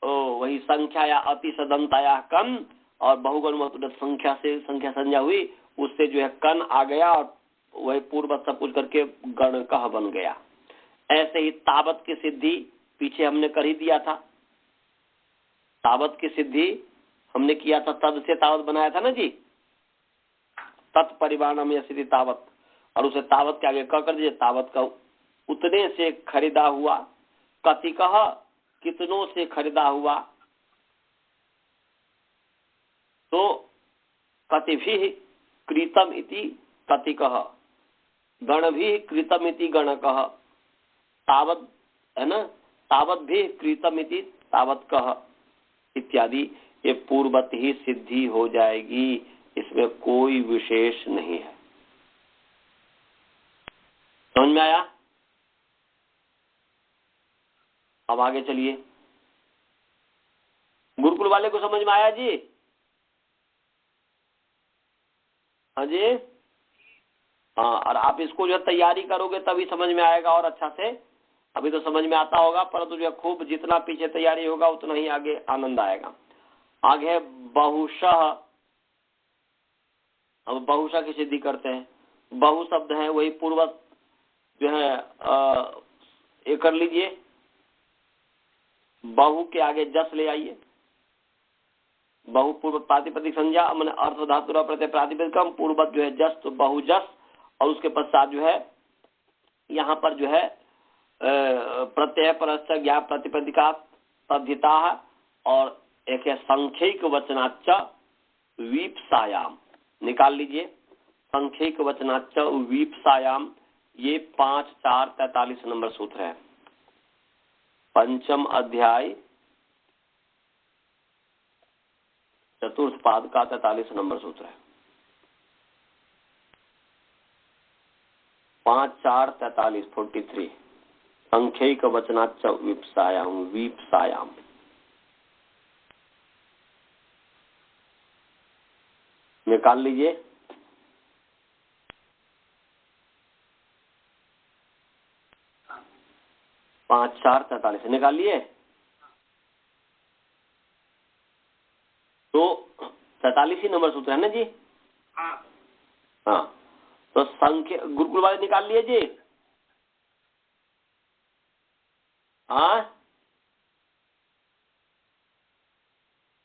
S1: वही संख्या या अति सदंताया कन और बहुगण संख्या से संख्या संज्ञा हुई, उससे जो है कन आ गया और वही पूर्व सब कुछ करके गणकः बन गया। ऐसे ही तावत की सिद्धि पीछे हमने कर ही दिया था। तावत की सिद्धि हमने किया था, तद से तावत बनाया था ना जी, तत्परिमाणम यस्ति तावत, और उसे तावत के आगे क कर दीजिए, तावत का उतने से खरीदा हुआ, कतिकह कितनों से खरीदा हुआ, तो कतिभिः कृतम इति कतिकह, गणभिः कृतम इति गणकः, तावत है ना, तावत भी कृतम इति तावतकः इत्यादि, ये पूर्वत ही सिद्धि हो जाएगी, इसमें कोई विशेष नहीं है। समझ में आया? अब आगे चलिए, गुरुकुल वाले को समझ में आया जी? हाँ जी, हाँ, और आप इसको जो तैयारी करोगे तभी समझ में आएगा और अच्छा से। अभी तो समझ में आता होगा, परंतु जो खूब जितना पीछे तैयारी होगा उतना ही आगे आनंद आएगा। आगे बहुशः, अब बहुशः की सिद्धि करते हैं। बहु शब्द है वही पूर्वक जो है ये कर लीजिए, बहु के आगे जस ले आइए, बहु पूर्व प्रातिपदिक संज्ञा मैंने अर्थ धातु प्रत्यय प्रातिपदिकम, पूर्वक जो है जस, तो बहु जस, और उसके पश्चात जो है यहाँ पर जो है प्रत्यय परस्य ज्ञा प्रतिपदिका तद्धिता, और एक है संख्यिक वचनाच्च वीप्सायाम, निकाल लीजिए, संख्यिक वचनाच्च वीप्सायाम, ये 5, 4, 43 नंबर सूत्र है, पंचम अध्याय चतुर्थ पाद का 43 नंबर सूत्र है, 5, 4, 43, 43, संख्यिक वचनाच्च वीप्सायाम, वीप्सायाम। निकाल लीजिए, पाँच 4, 43 निकाल लिए। तो 43 ही नंबर सूत्र है ना जी? हाँ, तो संख्या गुरुकुल वाले निकाल लिए जी? हाँ,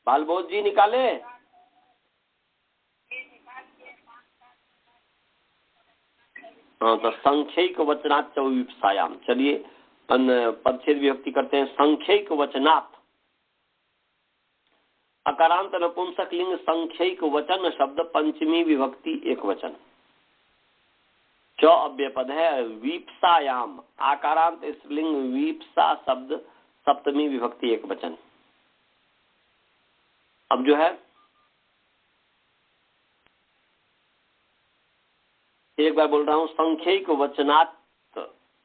S1: बालबोध जी निकाले? हाँ, तो संख्यिक वचनात् विप्सायाम। चलिए पदच्छेद विभक्ति करते हैं। संख्यिक वचनात्, अकारांत नपुंसक लिंग संख्यिक वचन शब्द पंचमी विभक्ति एक वचन, च अव्यय पद है, वीप्सायाम आकारांत स्त्रीलिंग वीप्सा शब्द सप्तमी विभक्ति एक वचन। अब जो है एक बार बोल रहा हूं, संख्यिक वचनात्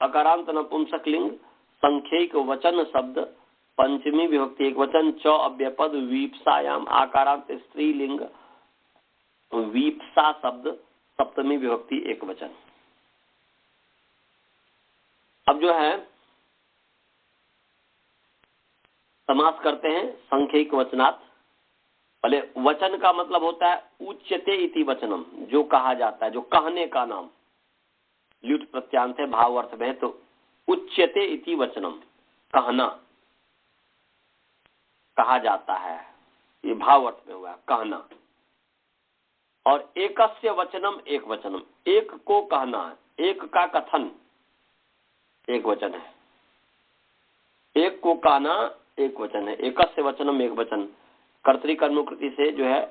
S1: अकारांत नपुंसक लिंग संख्यिक वचन शब्द पंचमी विभक्ति एक वचन, च अव्यय पद वीप्सायाम आकारांत स्त्रीलिंग वीप्सा शब्द सप्तमी विभक्ति एक वचन। अब जो है समास करते हैं संख्यिक वचनात्। पहले वचन का मतलब होता है उच्यते इति वचनम, जो कहा जाता है, जो कहने का नाम, ल्युट प्रत्यांत है, भाव अर्थ में है, तो उच्यते इति वचनम कहना, कहा जाता है, ये भाव अर्थ में हुआ कहना। और एकस्य वचनम एक वचनम, एक को कहना, एक का कथन एक वचन है, एक को कहना एक वचन है। एकस्य वचनम एक वचन, कर्तृकर्मकृति से जो है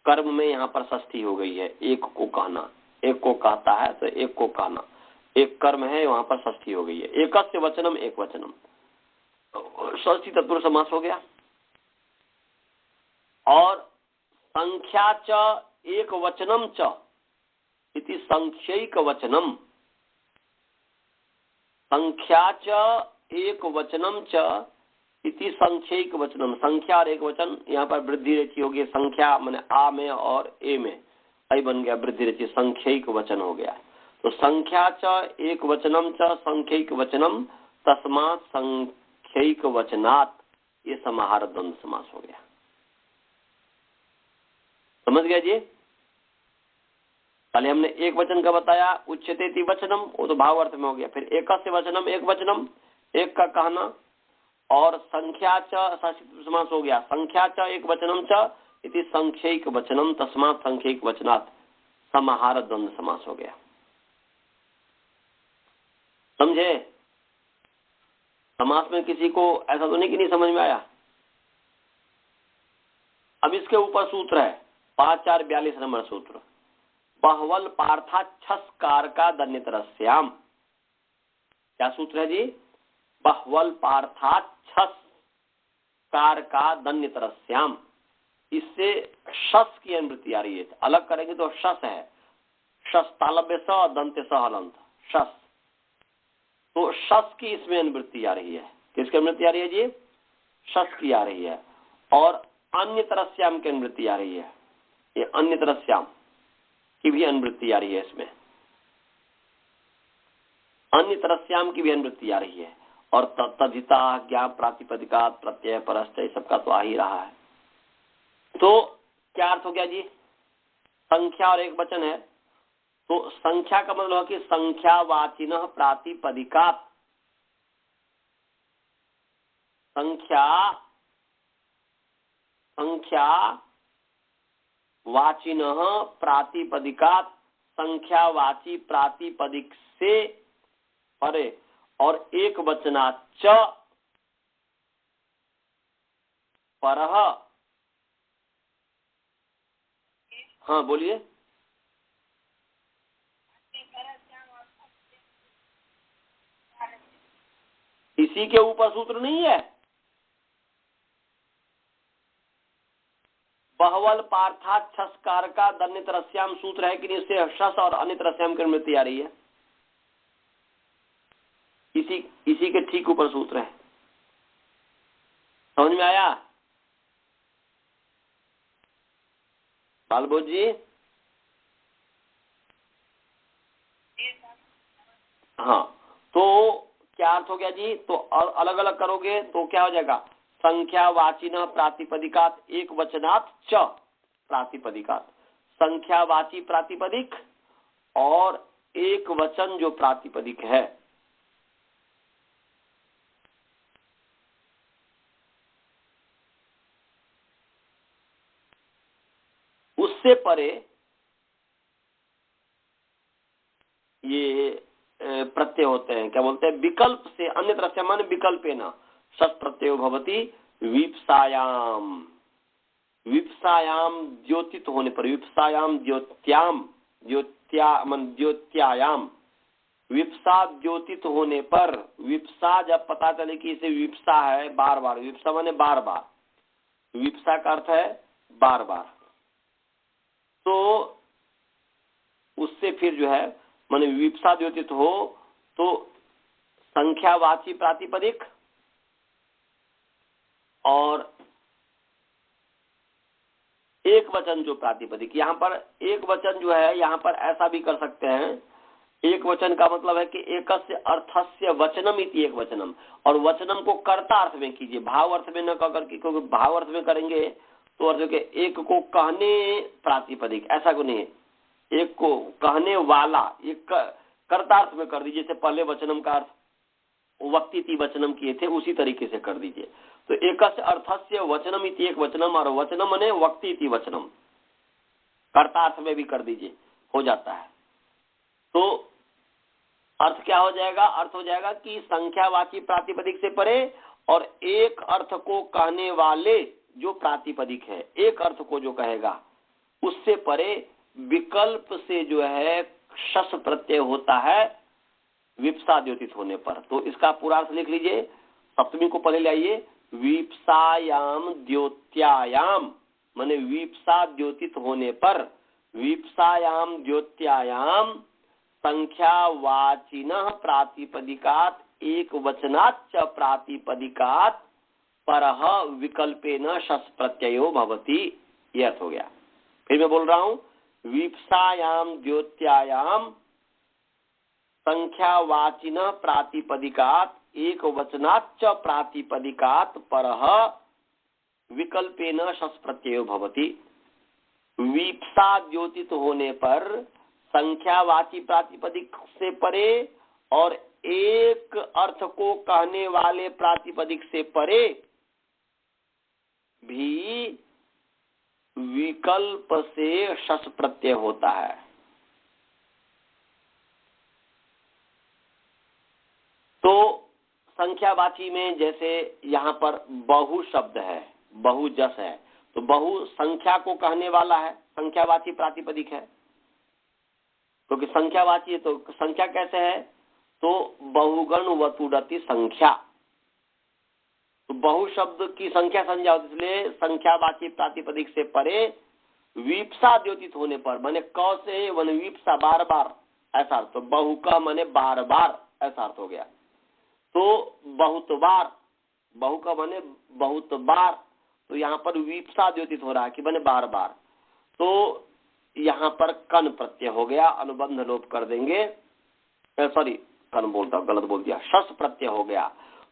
S1: कर्म में यहाँ पर षष्ठी हो गई है, एक को कहना, एक को कहता है तो एक को कहना, एक कर्म है वहां पर षष्ठी हो गई है। एकस्य वचनम एक वचनम, षष्ठी तत्पुरुष समास हो गया। और संख्या च एक वचनम च इति संख्यिक वचनम, संख्या च एक वचनम च इति संख्यिक वचनम, संख्या और एक वचन, यहाँ पर वृद्धि रची होगी, संख्या माने आ में और ए में, आई बन गया वृद्धि रची, संख्यिक वचन हो गया। तो संख्या च एक वचनम च संख्यिक वचनम तस्मात् संख्यिक वचनात्, ये समाहार द्वंद्व समास हो गया। समझ गया जी? पहले हमने एक वचन का बताया उच्यते वचनम, वो तो भाव अर्थ में हो गया। फिर एकस्य वचनम एक वचनम, एक का कहना, और संख्या च षष्ठी समास हो गया। संख्या च एक वचनम च इति संख्यैक वचनम तस्मात् संख्यैक वचनात् समाहार द्वंद्व समास हो गया। समझे? समास में किसी को ऐसा तो नहीं कि नहीं समझ में आया? अब इसके ऊपर सूत्र है 5442 नंबर सूत्र, बहवल पार्था छस कारका दन्यतरस्याम। क्या सूत्र है जी? बहवल पार्था छस कारका दन्यतरस्याम। इससे शस की अनुवृत्ति आ रही है। अलग करेंगे तो शस है, शस तालव्य स दंत्य स हलंत शस। तो शस की इसमें अनुवृत्ति आ रही है। किसकी अनुवृत्ति आ रही है जी? शस की आ रही है। और अन्य तरस्याम की अनुवृत्ति आ रही है। ये अन्य तरस्याम की भी अनुवृत्ति आ रही है। इसमें अन्य तरस्याम की भी अनुवृत्ति आ रही है। और तद्धिता ज्ञान प्रातिपदिका प्रत्यय परस्त सबका तो आ ही रहा है। तो क्या अर्थ हो गया जी? संख्या और एक वचन है तो संख्या का मतलब है कि संख्यावाचिनः प्रातिपदिकात्, संख्यावाचिनः प्रातिपदिकात्, संख्यावाची प्रातिपदिक से परे, और एक वचनाच्च परः। हाँ बोलिए। इसी के ऊपर सूत्र नहीं है? बहवल पार्था छसकार का दन्यतरस्याम सूत्र है कि नहीं? इससे शस और अन्यतरस्याम की अनुवृत्ति आ रही है। इसी के ठीक ऊपर सूत्र है। समझ में आया बालबोध जी? हाँ, तो क्या अर्थ हो गया जी? तो अलग अलग करोगे तो क्या हो जाएगा? संख्यावाचिनः प्रातिपदिकात् एक वचनात् च प्रातिपदिकात्, संख्यावाची प्रातिपदिक और एक वचन जो प्रातिपदिक है उससे परे ये प्रत्यय होते हैं। क्या बोलते हैं? विकल्प से, अन्य तरह से मान विकल्पेन सत् प्रत्यय भवति विप्सायाम। विप्सायाम द्योतित होने पर, विप्सायाम द्योत्याम, द्योत्यायाम, विप्सा द्योतित होने पर, विप्सा जब पता चले कि इसे विप्सा है बार बार, विप्सा माने बार बार, विप्सा का अर्थ है बार बार, तो उससे फिर जो है माने विप्सा द्योतित हो तो संख्यावाची प्रातिपदिक और एक वचन जो प्रातिपदिक। यहाँ पर एक वचन जो है, यहाँ पर ऐसा भी कर सकते हैं, एक वचन का मतलब है कि एकस्य अर्थस्य वचनम इति एक वचनम, और वचनम को कर्ता अर्थ में कीजिए, भाव अर्थ में न कर, क्योंकि भाव अर्थ में करेंगे तो अर्थ के एक को कहने प्रातिपदिक, ऐसा को नहीं है, एक को कहने वाला, एक कर्ता अर्थ में कर दीजिए। जैसे पहले वचनम का अर्थ वक्तिति वचनम किए थे उसी तरीके से कर दीजिए। तो एकस्य अर्थस्य वचनम इति एक वचनम, और वचनम माने वक्तिति वचनम, कर्ता अर्थ में भी कर दीजिए, हो जाता है। तो अर्थ क्या हो जाएगा? अर्थ हो जाएगा कि संख्यावाची प्रातिपदिक से परे और एक अर्थ को कहने वाले जो प्रातिपदिक है, एक अर्थ को जो कहेगा उससे परे विकल्प से जो है शस प्रत्यय होता है विप्सा द्योतित होने पर। तो इसका पूरा अर्थ लिख लीजिए, सप्तमी को पहले ले आइए। विप्सायाम द्योत्यायाम माने विप्सा द्योतित होने पर, विप्सायाम द्योत्यायाम संख्यावाचिनः प्रातिपदिकात् एक वचनाच्च प्रातिपदिकात् परः विकल्पेन शस प्रत्ययो भवति। यह अर्थ हो गया। फिर मैं बोल रहा हूं, विप्सायाम द्योत्यायाम संख्यावाचिनः प्रातिपदिकात् एक वचनाच्च प्रातिपदिकात् परः विकल्पेन शस प्रत्ययो भवति। विप्सा द्योतित होने पर संख्यावाची प्रातिपदिक से परे और एक अर्थ को कहने वाले प्रातिपदिक से परे भी विकल्प से शस प्रत्यय होता है। तो संख्यावाची में जैसे यहाँ पर बहु शब्द है, बहु जस है, तो बहु संख्या को कहने वाला है, संख्यावाची प्रातिपदिक है, क्योंकि संख्यावाची है। तो संख्या कैसे है? तो बहुगण वतुडति संख्या, तो बहु शब्द की संख्या संज्ञा होती, इसलिए संख्यावाची प्रातिपदिक से परे वीप्सा द्योतित होने पर, माने क से वन वीप्सा बार बार ऐसा अर्थ, तो बहु का माने बार बार ऐसा अर्थ हो गया। तो बहुत बार, बहु का माने बहुत बार, तो यहाँ पर वीप्सा द्योतित हो रहा है कि माने बार बार, तो यहाँ पर कन प्रत्यय हो गया, अनुबंध लोप कर देंगे, सॉरी कन बोलता गलत बोल दिया, शस प्रत्यय हो गया।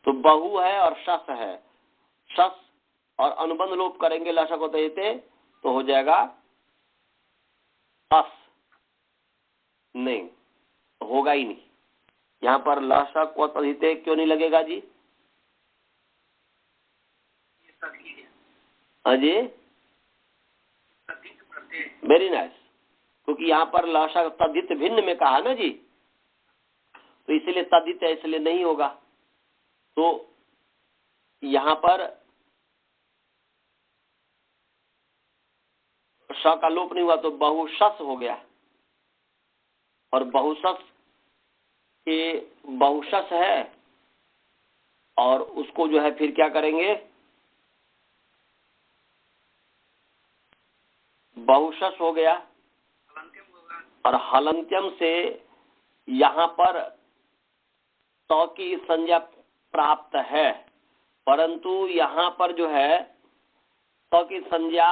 S1: तो बहु है और शस है, शस और अनुबंध लोप करेंगे लशक होते तो हो जाएगा अस, नहीं होगा ही नहीं। यहाँ पर लशक व तदिते क्यों नहीं लगेगा जी? अजय वेरी नाइस, क्योंकि यहाँ पर लशक तदित भिन्न में कहा ना जी, तो इसलिए तदित है, इसलिए नहीं होगा। तो यहाँ पर श का लोप नहीं हुआ तो बहुशस हो गया, और बहुशस के बहुशस है, और उसको जो है फिर क्या करेंगे, बहुशस हो गया, और हलंत्यम से यहाँ पर तो की संज्ञा प्राप्त है, परंतु यहाँ पर जो है तो की संज्ञा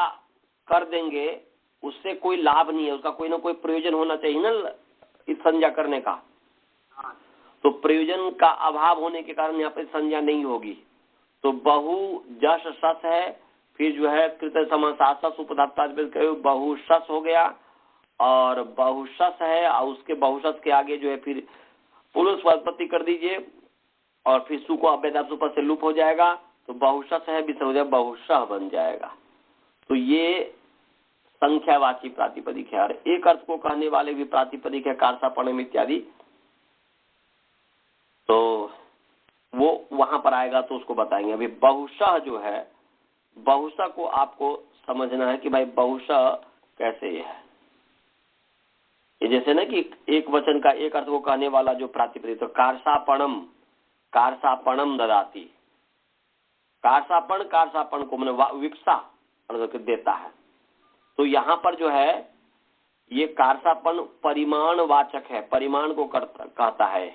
S1: कर देंगे, उससे कोई लाभ नहीं है, उसका कोई ना कोई प्रयोजन होना चाहिए ना इस संज्ञा करने का। तो प्रयोजन का अभाव होने के कारण यहाँ पर संज्ञा नहीं होगी। तो बहु जस सस है, फिर जो है कृत समासास उपधाता बहुशस हो गया, और बहुशस है, और उसके बहुशस के आगे जो है फिर पुरुष उत्पत्ति कर दीजिए, और फिर सु को अभ्यदाप सुपर से लुप हो जाएगा, तो बहुशस है विसर्ग हो जाएगा, बहुशः बन जाएगा। तो ये संख्यावाची प्रातिपदिक है, और एक अर्थ को कहने वाले भी प्रातिपदिक है, कारसापणम इत्यादि, तो वो वहां पर आएगा तो उसको बताएंगे। अभी बहुशः जो है, बहुशः को आपको समझना है कि भाई बहुशः कैसे है। ये जैसे ना कि एक वचन का एक अर्थ को कहने वाला जो प्रातिपदिक, तो कारसापणम, कारसापणम ददाती, कारसापण, कारसापण को मैंने विकसा देता है। तो यहाँ पर जो है ये कारसापण परिमाण वाचक है, परिमाण को कहता है,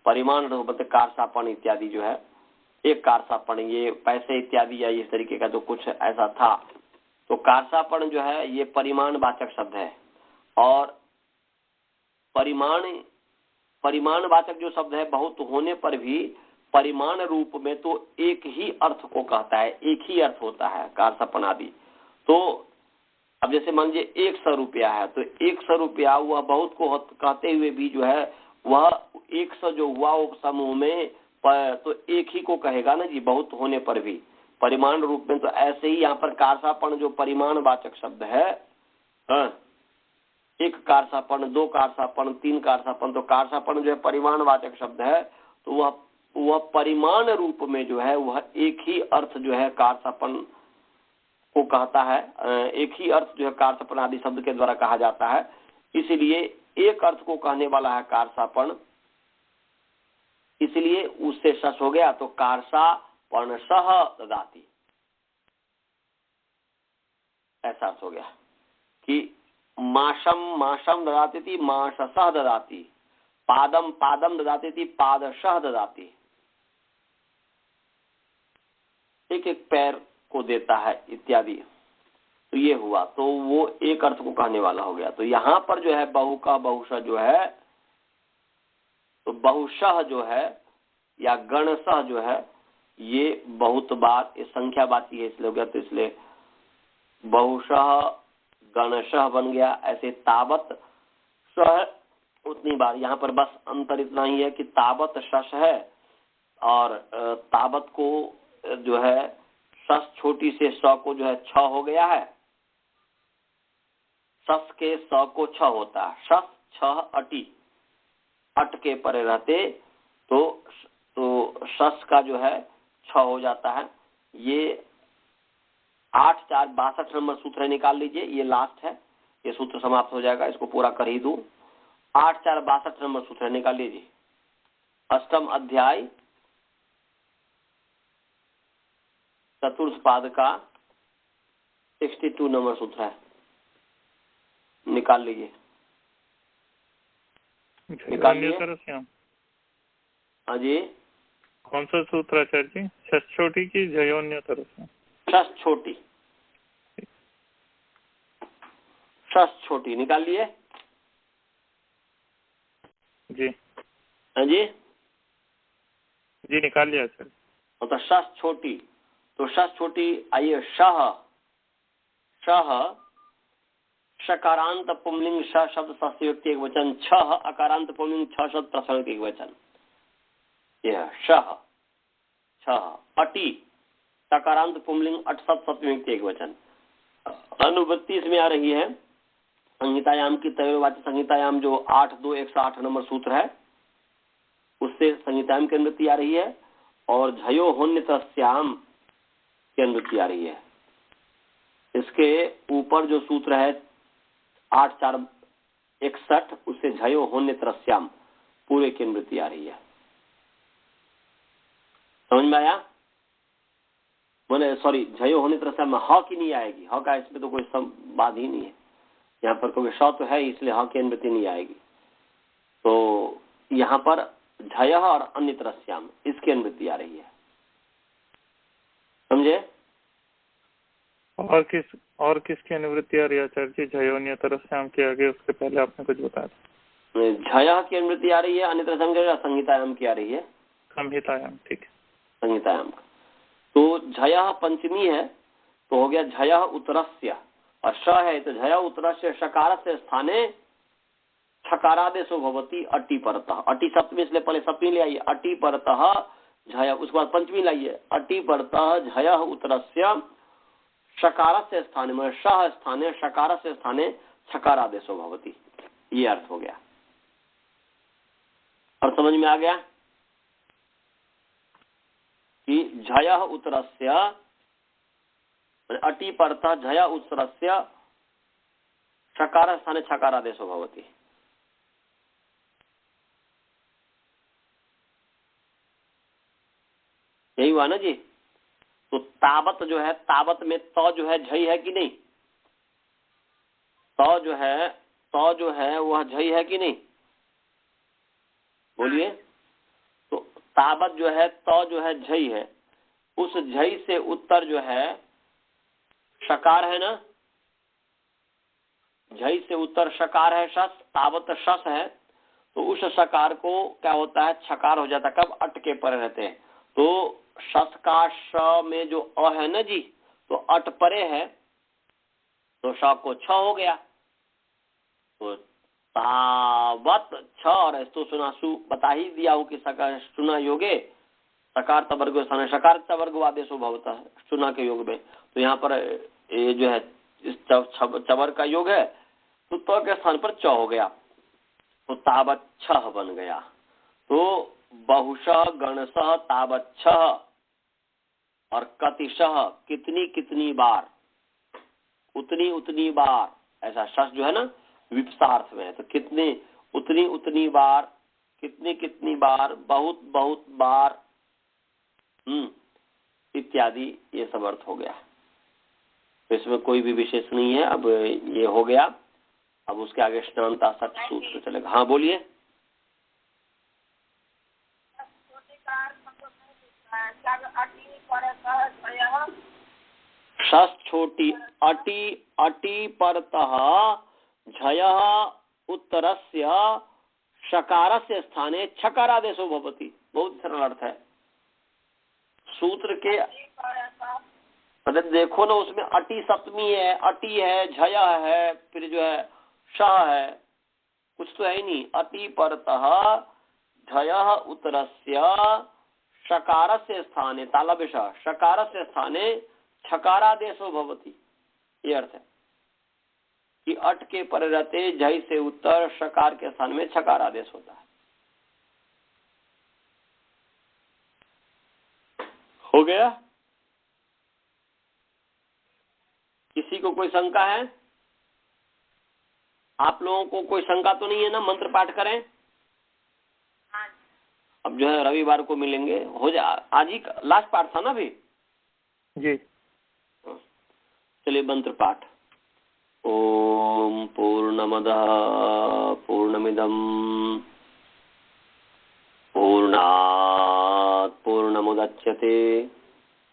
S1: परिमाण कारसापण इत्यादि जो है, एक कारसापण ये पैसे इत्यादि या इस तरीके का जो कुछ ऐसा था, तो कारसापण जो है ये परिमाण वाचक शब्द है। और परिमाण वाचक जो शब्द है बहुत होने पर भी परिमाण रूप में तो एक ही अर्थ को कहता है, एक ही अर्थ होता है कारसापण आदि। तो अब जैसे मान लीजिए 100 रुपया है, तो 100 रुपया वह बहुत को कहते हुए भी जो है वह 100 जो हुआ वो समूह में तो एक ही को कहेगा ना जी, बहुत होने पर भी परिमाण रूप में। तो ऐसे ही यहाँ पर कारसापण जो परिमाण वाचक शब्द है, एक कारसापण, दो कारसापण, तीन कारसापण, तो कारसापण जो है परिमाण वाचक शब्द है, तो वह परिमाण रूप में जो है वह एक ही अर्थ जो है कारसापण को कहता है, एक ही अर्थ जो है कारसापण आदि शब्द के द्वारा कहा जाता है। इसलिए एक अर्थ को कहने वाला है कारसापण, इसलिए उससे शस हो गया, तो कारसापणशः ददाति, ऐसा अर्थ हो गया कि माशम माशम ददाति थी, माशसः ददाति, पादम पादम ददाति थी, पादशः ददाति, एक एक पैर को देता है इत्यादि। तो ये हुआ, तो वो एक अर्थ को कहने वाला हो गया। तो यहाँ पर जो है बहु का बहुशः जो है, तो बहुशः जो है या गणशः जो है ये बहुत बार ये संख्यावाची है, इसलिए हो गया, तो इसलिए बहुशः गणशः बन गया। ऐसे तावत सह उतनी बार। यहाँ पर बस अंतर इतना ही है कि ताबत शश है और ताबत को जो है शश छोटी से स को जो है छ हो गया है, शश के स को छ होता है। शश छ अटी, अट के परे रहते तो शश का जो है छ हो जाता है। ये 8×4=62 नंबर सूत्र है, निकाल लीजिए। ये लास्ट है, ये सूत्र समाप्त हो जाएगा, इसको पूरा कर ही दूं। 8×4=62 नंबर सूत्र है, निकाल लीजिए। अष्टम अध्याय चतुर्थ पाद का 62 नंबर सूत्र है, निकाल लीजिए। निकाल लीजिए। हाँ जी,
S2: कौन सा सूत्र आचार्य जी? शश छोटी की जयोन्यतर से?
S1: शश छोटी, शश छोटी निकाल लिए
S2: जी।
S1: हाँ जी
S2: जी निकाल लिया आचार्य।
S1: तो शश छोटी, तो शश छोटी आइए। शह, शह शकारांत पुंलिंग श शब्द सस्युक्ति एक वचन, छह अकारांत पुंलिंग छ शब्द प्रसंग एक वचन। यह शह छह। अटी सकारांत पुंलिंग अट शब्द सप्तमी एक वचन। अनुवृत्ति इसमें आ रही है संहितायाम की, तयोवाची संहितायाम जो 8:2-108 नंबर सूत्र है उससे संहितायाम की अनुवृत्ति आ रही है, और झयो होन्यतस्याम की अनुवृत्ति आ रही है। इसके ऊपर जो सूत्र है 8×4=61, उससे झयो होन्यतस्याम पूरे की अनुवृत्ति आ रही है। समझ में आया? मैंने सॉरी, झयो होन्यतस्याम में ह की नहीं आएगी, ह का इसमें तो कोई बात ही नहीं है। यहाँ पर क्योंकि श तो है इसलिए ह की अनुवृत्ति नहीं आएगी। तो यहाँ पर झय और अन्यतरस्याम इसकी अनुवृत्ति आ रही है, समझे?
S2: और किसकी अनुवृत्ति आ रही है आचार्य जी? झयोन्यतरस्याम के आगे उसके पहले आपने कुछ बताया था।
S1: झय की अनुवृत्ति आ रही है, अन्यतरस्याम के संहितायाम की आ रही है।
S2: संहितायाम, ठीक है,
S1: संहितायाम। तो झय पंचमी है तो हो गया झय उत्तरस्य, और श है तो झय उत्तरस्य शकार से स्थाने छकारादेशो भवती अटी परतः। अटी सप्तमी इसलिए पहले सप्तमी ले आइए, अटी परतः झय, उसके बाद पंचमी लाइए, अटी परतः झय उत्तरस्य शकार से स्थाने में शह स्थाने शकार से स्थाने छकारादेशो भवती। ये अर्थ हो गया। और समझ में आ गया कि झय उत्तरस्य अटी परतः झय उत्तरस्य शकार स्थाने छकारादेशो भवती। यही हुआ ना जी? तो ताबत जो है, ताबत में तो जो है झई है कि नहीं? तो जो है वह झई है कि नहीं? बोलिए। तो ताबत जो है तो जो है झई है, उस झई से उत्तर जो है शकार है ना, झई से उत्तर शकार है, शस, ताबत शस है, तो उस शकार को क्या होता है? छकार हो जाता है। कब? अट के परे रहते हैं। तो शस का श में जो अ है ना जी, तो अट परे है तो श को छ हो गया। तो तावत छ, और तो सुनासु बता ही दिया हूं कि सकार सुना योगे सकार तवर्ग स्थान शकार तवर्ग आदेशो भवता है सुना के योग में। तो यहाँ पर ये जो है इस चवर का योग है तो के स्थान पर च हो गया, तो तावत छह बन गया। तो बहुशः गणशः तावत छह, और कतिशः कितनी कितनी बार, उतनी उतनी बार, ऐसा शश जो है ना विपसार्थ में है, तो कितने उतनी उतनी बार, कितनी कितनी बार, बहुत बहुत बार, इत्यादि ये सब अर्थ हो गया। तो इसमें कोई भी विशेष नहीं है। अब ये हो गया, अब उसके आगे स्नानता सट सूत्र चलेगा। हाँ बोलिए। शस छोटी अटी, अटी परतः झय उत्तरस्य शकारस्य स्थाने छकारादेशो भवति। बहुत सरल अर्थ है सूत्र के। अरे देखो ना, उसमें अटी सप्तमी है, अटी है, झय है, फिर जो है शाह है, कुछ तो है ही नहीं। अति परतः झय उत्तरस्य शकारस्य स्थाने तालव्यश शकारस्य स्थाने छकारादेशो भवति। ये अर्थ है कि अट के परे रहते झय से उत्तर शकार के स्थान में छकारादेश होता है। हो गया? किसी को कोई शंका है? आप लोगों को कोई शंका तो नहीं है ना? मंत्र पाठ करें। अब जो है रविवार को मिलेंगे, हो जा आज ही लास्ट पाठ था ना भी
S2: जी।
S1: चलिए मंत्र पाठ। ओम पूर्णमदः पूर्णमिदं पूर्णात् पूर्णमुदच्यते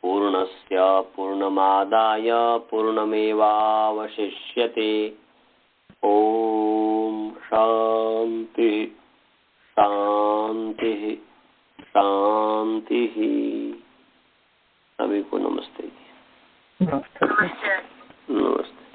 S1: पूर्णस्य पूर्णमादाय पूर्णमेवावशिष्यते। ओम शांति शांति शांति। सभी को नमस्ते।
S2: नमस्ते।
S3: नमस्ते।
S1: नमस्ते।